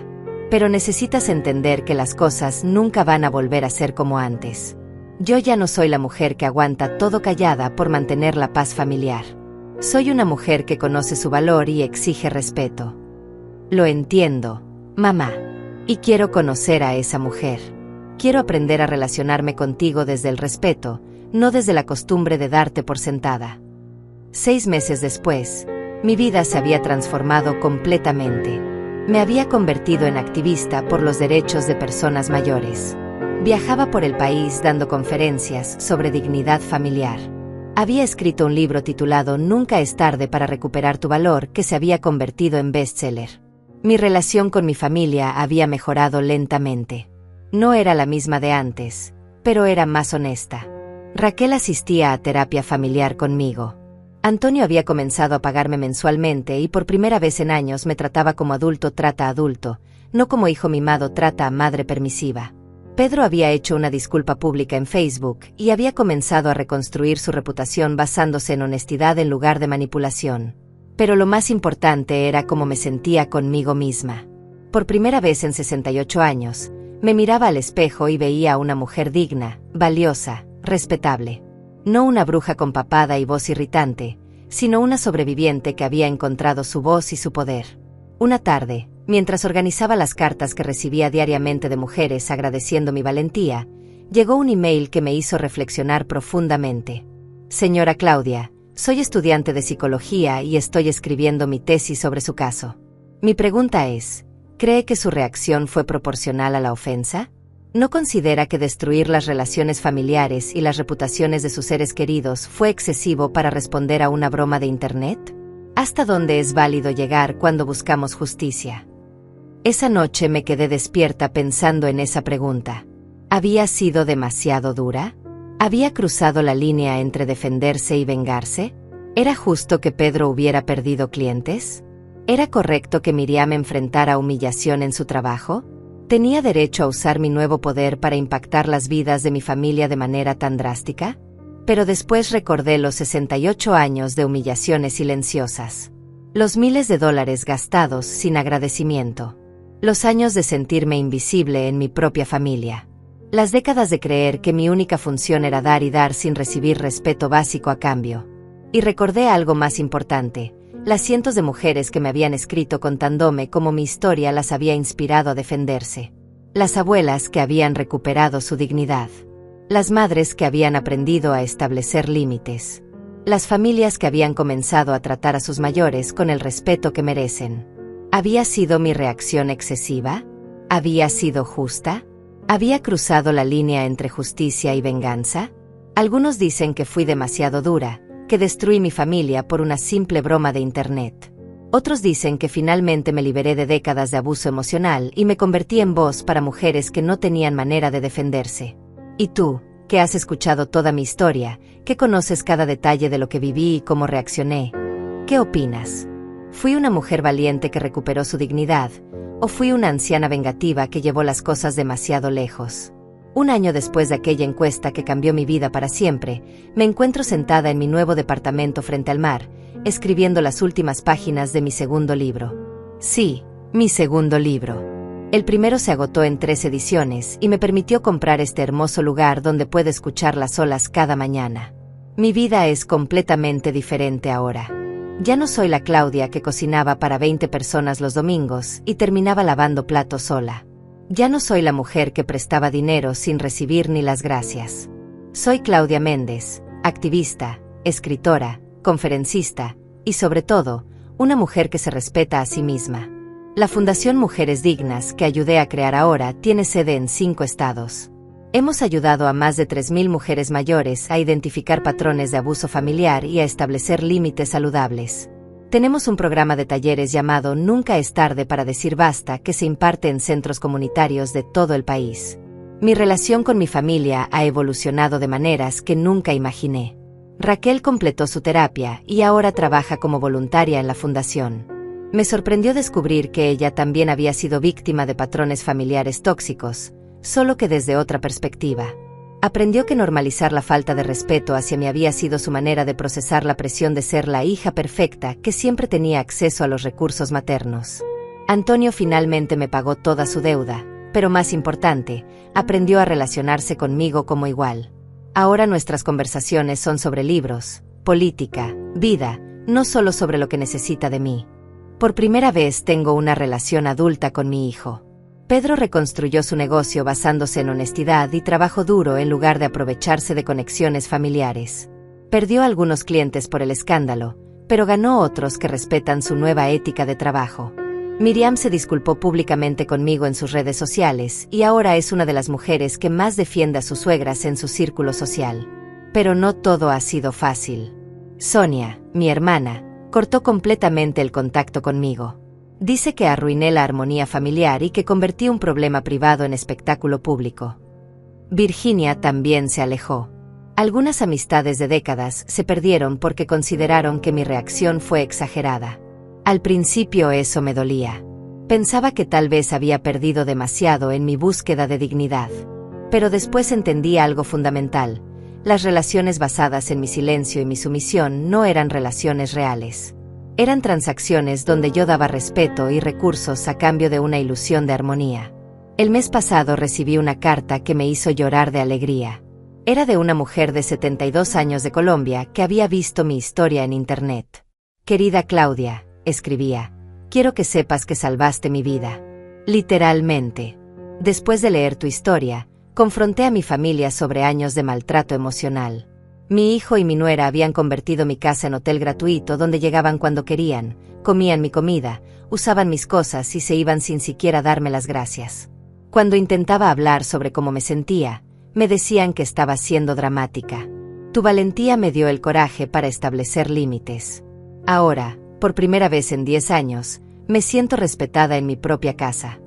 pero necesitas entender que las cosas nunca van a volver a ser como antes. Yo ya no soy la mujer que aguanta todo callada por mantener la paz familiar. Soy una mujer que conoce su valor y exige respeto». «Lo entiendo, mamá. Y quiero conocer a esa mujer. Quiero aprender a relacionarme contigo desde el respeto, no desde la costumbre de darte por sentada». 6 meses después, mi vida se había transformado completamente. Me había convertido en activista por los derechos de personas mayores. Viajaba por el país dando conferencias sobre dignidad familiar. Había escrito un libro titulado «Nunca es tarde para recuperar tu valor», que se había convertido en bestseller. Mi relación con mi familia había mejorado lentamente. No era la misma de antes, pero era más honesta. Raquel asistía a terapia familiar conmigo. Antonio había comenzado a pagarme mensualmente y por primera vez en años me trataba como adulto trata a adulto, no como hijo mimado trata a madre permisiva. Pedro había hecho una disculpa pública en Facebook y había comenzado a reconstruir su reputación basándose en honestidad en lugar de manipulación. Pero lo más importante era cómo me sentía conmigo misma. Por primera vez en 68 años, me miraba al espejo y veía a una mujer digna, valiosa, respetable. No una bruja con papada y voz irritante, sino una sobreviviente que había encontrado su voz y su poder. Una tarde, mientras organizaba las cartas que recibía diariamente de mujeres agradeciendo mi valentía, llegó un email que me hizo reflexionar profundamente. Señora Claudia, soy estudiante de psicología y estoy escribiendo mi tesis sobre su caso. Mi pregunta es, ¿cree que su reacción fue proporcional a la ofensa? ¿No considera que destruir las relaciones familiares y las reputaciones de sus seres queridos fue excesivo para responder a una broma de Internet? ¿Hasta dónde es válido llegar cuando buscamos justicia? Esa noche me quedé despierta pensando en esa pregunta. ¿Había sido demasiado dura? ¿Había cruzado la línea entre defenderse y vengarse? ¿Era justo que Pedro hubiera perdido clientes? ¿Era correcto que Miriam enfrentara humillación en su trabajo? ¿Tenía derecho a usar mi nuevo poder para impactar las vidas de mi familia de manera tan drástica? Pero después recordé los 68 años de humillaciones silenciosas. Los miles de dólares gastados sin agradecimiento. Los años de sentirme invisible en mi propia familia. Las décadas de creer que mi única función era dar y dar sin recibir respeto básico a cambio. Y recordé algo más importante. Las cientos de mujeres que me habían escrito contándome cómo mi historia las había inspirado a defenderse. Las abuelas que habían recuperado su dignidad. Las madres que habían aprendido a establecer límites. Las familias que habían comenzado a tratar a sus mayores con el respeto que merecen. ¿Había sido mi reacción excesiva? ¿Había sido justa? ¿Había cruzado la línea entre justicia y venganza? Algunos dicen que fui demasiado dura, que destruí mi familia por una simple broma de Internet. Otros dicen que finalmente me liberé de décadas de abuso emocional y me convertí en voz para mujeres que no tenían manera de defenderse. ¿Y tú, que has escuchado toda mi historia, que conoces cada detalle de lo que viví y cómo reaccioné? ¿Qué opinas? ¿Fui una mujer valiente que recuperó su dignidad, o fui una anciana vengativa que llevó las cosas demasiado lejos? Un año después de aquella encuesta que cambió mi vida para siempre, me encuentro sentada en mi nuevo departamento frente al mar, escribiendo las últimas páginas de mi segundo libro. Sí, mi segundo libro. El primero se agotó en 3 ediciones y me permitió comprar este hermoso lugar donde puedo escuchar las olas cada mañana. Mi vida es completamente diferente ahora. Ya no soy la Claudia que cocinaba para 20 personas los domingos y terminaba lavando platos sola. Ya no soy la mujer que prestaba dinero sin recibir ni las gracias. Soy Claudia Méndez, activista, escritora, conferencista y, sobre todo, una mujer que se respeta a sí misma. La Fundación Mujeres Dignas que ayudé a crear ahora tiene sede en 5 estados. Hemos ayudado a más de 3,000 mujeres mayores a identificar patrones de abuso familiar y a establecer límites saludables. Tenemos un programa de talleres llamado Nunca es tarde para decir basta que se imparte en centros comunitarios de todo el país. Mi relación con mi familia ha evolucionado de maneras que nunca imaginé. Raquel completó su terapia y ahora trabaja como voluntaria en la fundación. Me sorprendió descubrir que ella también había sido víctima de patrones familiares tóxicos, solo que desde otra perspectiva. Aprendió que normalizar la falta de respeto hacia mí había sido su manera de procesar la presión de ser la hija perfecta que siempre tenía acceso a los recursos maternos. Antonio finalmente me pagó toda su deuda, pero más importante, aprendió a relacionarse conmigo como igual. Ahora nuestras conversaciones son sobre libros, política, vida, no solo sobre lo que necesita de mí. Por primera vez tengo una relación adulta con mi hijo. Pedro reconstruyó su negocio basándose en honestidad y trabajo duro en lugar de aprovecharse de conexiones familiares. Perdió algunos clientes por el escándalo, pero ganó otros que respetan su nueva ética de trabajo. Miriam se disculpó públicamente conmigo en sus redes sociales y ahora es una de las mujeres que más defiende a sus suegras en su círculo social. Pero no todo ha sido fácil. Sonia, mi hermana, cortó completamente el contacto conmigo. Dice que arruiné la armonía familiar y que convertí un problema privado en espectáculo público. Virginia también se alejó. Algunas amistades de décadas se perdieron porque consideraron que mi reacción fue exagerada. Al principio eso me dolía. Pensaba que tal vez había perdido demasiado en mi búsqueda de dignidad. Pero después entendí algo fundamental. Las relaciones basadas en mi silencio y mi sumisión no eran relaciones reales. Eran transacciones donde yo daba respeto y recursos a cambio de una ilusión de armonía. El mes pasado recibí una carta que me hizo llorar de alegría. Era de una mujer de 72 años de Colombia que había visto mi historia en internet. Querida Claudia, escribía, quiero que sepas que salvaste mi vida. Literalmente. Después de leer tu historia, confronté a mi familia sobre años de maltrato emocional. Mi hijo y mi nuera habían convertido mi casa en hotel gratuito donde llegaban cuando querían, comían mi comida, usaban mis cosas y se iban sin siquiera darme las gracias. Cuando intentaba hablar sobre cómo me sentía, me decían que estaba siendo dramática. Tu valentía me dio el coraje para establecer límites. Ahora, por primera vez en 10 años, me siento respetada en mi propia casa.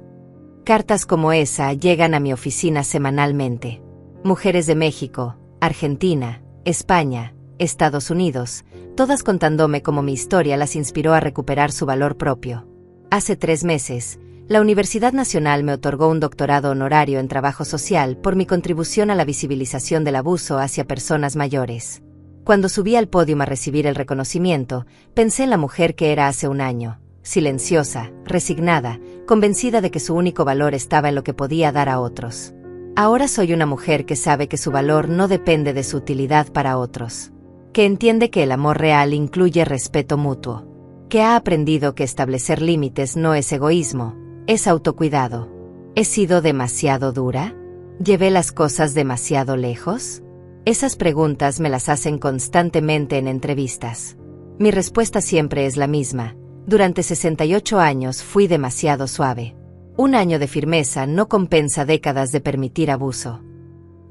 Cartas como esa llegan a mi oficina semanalmente. Mujeres de México, Argentina, España, Estados Unidos, todas contándome cómo mi historia las inspiró a recuperar su valor propio. Hace 3 meses, la Universidad Nacional me otorgó un doctorado honorario en trabajo social por mi contribución a la visibilización del abuso hacia personas mayores. Cuando subí al podio a recibir el reconocimiento, pensé en la mujer que era hace un año, silenciosa, resignada, convencida de que su único valor estaba en lo que podía dar a otros. Ahora soy una mujer que sabe que su valor no depende de su utilidad para otros, que entiende que el amor real incluye respeto mutuo, que ha aprendido que establecer límites no es egoísmo, es autocuidado. ¿He sido demasiado dura? ¿Llevé las cosas demasiado lejos? Esas preguntas me las hacen constantemente en entrevistas. Mi respuesta siempre es la misma. Durante 68 años fui demasiado suave. Un año de firmeza no compensa décadas de permitir abuso.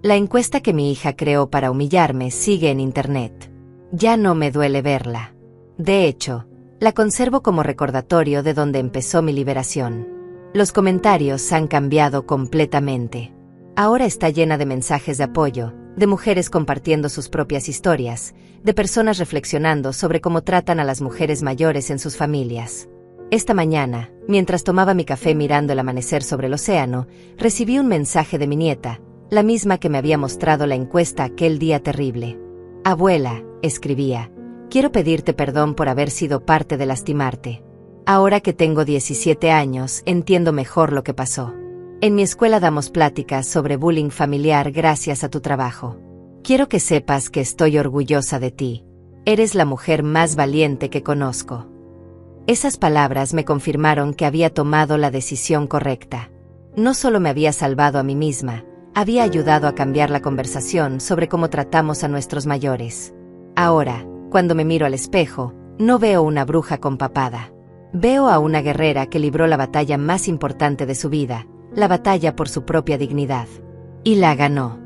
La encuesta que mi hija creó para humillarme sigue en internet. Ya no me duele verla. De hecho, la conservo como recordatorio de donde empezó mi liberación. Los comentarios han cambiado completamente. Ahora está llena de mensajes de apoyo, de mujeres compartiendo sus propias historias, de personas reflexionando sobre cómo tratan a las mujeres mayores en sus familias. Esta mañana, mientras tomaba mi café mirando el amanecer sobre el océano, recibí un mensaje de mi nieta, la misma que me había mostrado la encuesta aquel día terrible. Abuela, escribía, quiero pedirte perdón por haber sido parte de lastimarte. Ahora que tengo 17 años, entiendo mejor lo que pasó. En mi escuela damos pláticas sobre bullying familiar gracias a tu trabajo. Quiero que sepas que estoy orgullosa de ti. Eres la mujer más valiente que conozco. Esas palabras me confirmaron que había tomado la decisión correcta. No solo me había salvado a mí misma, había ayudado a cambiar la conversación sobre cómo tratamos a nuestros mayores. Ahora, cuando me miro al espejo, no veo una bruja con papada. Veo a una guerrera que libró la batalla más importante de su vida, la batalla por su propia dignidad. Y la ganó.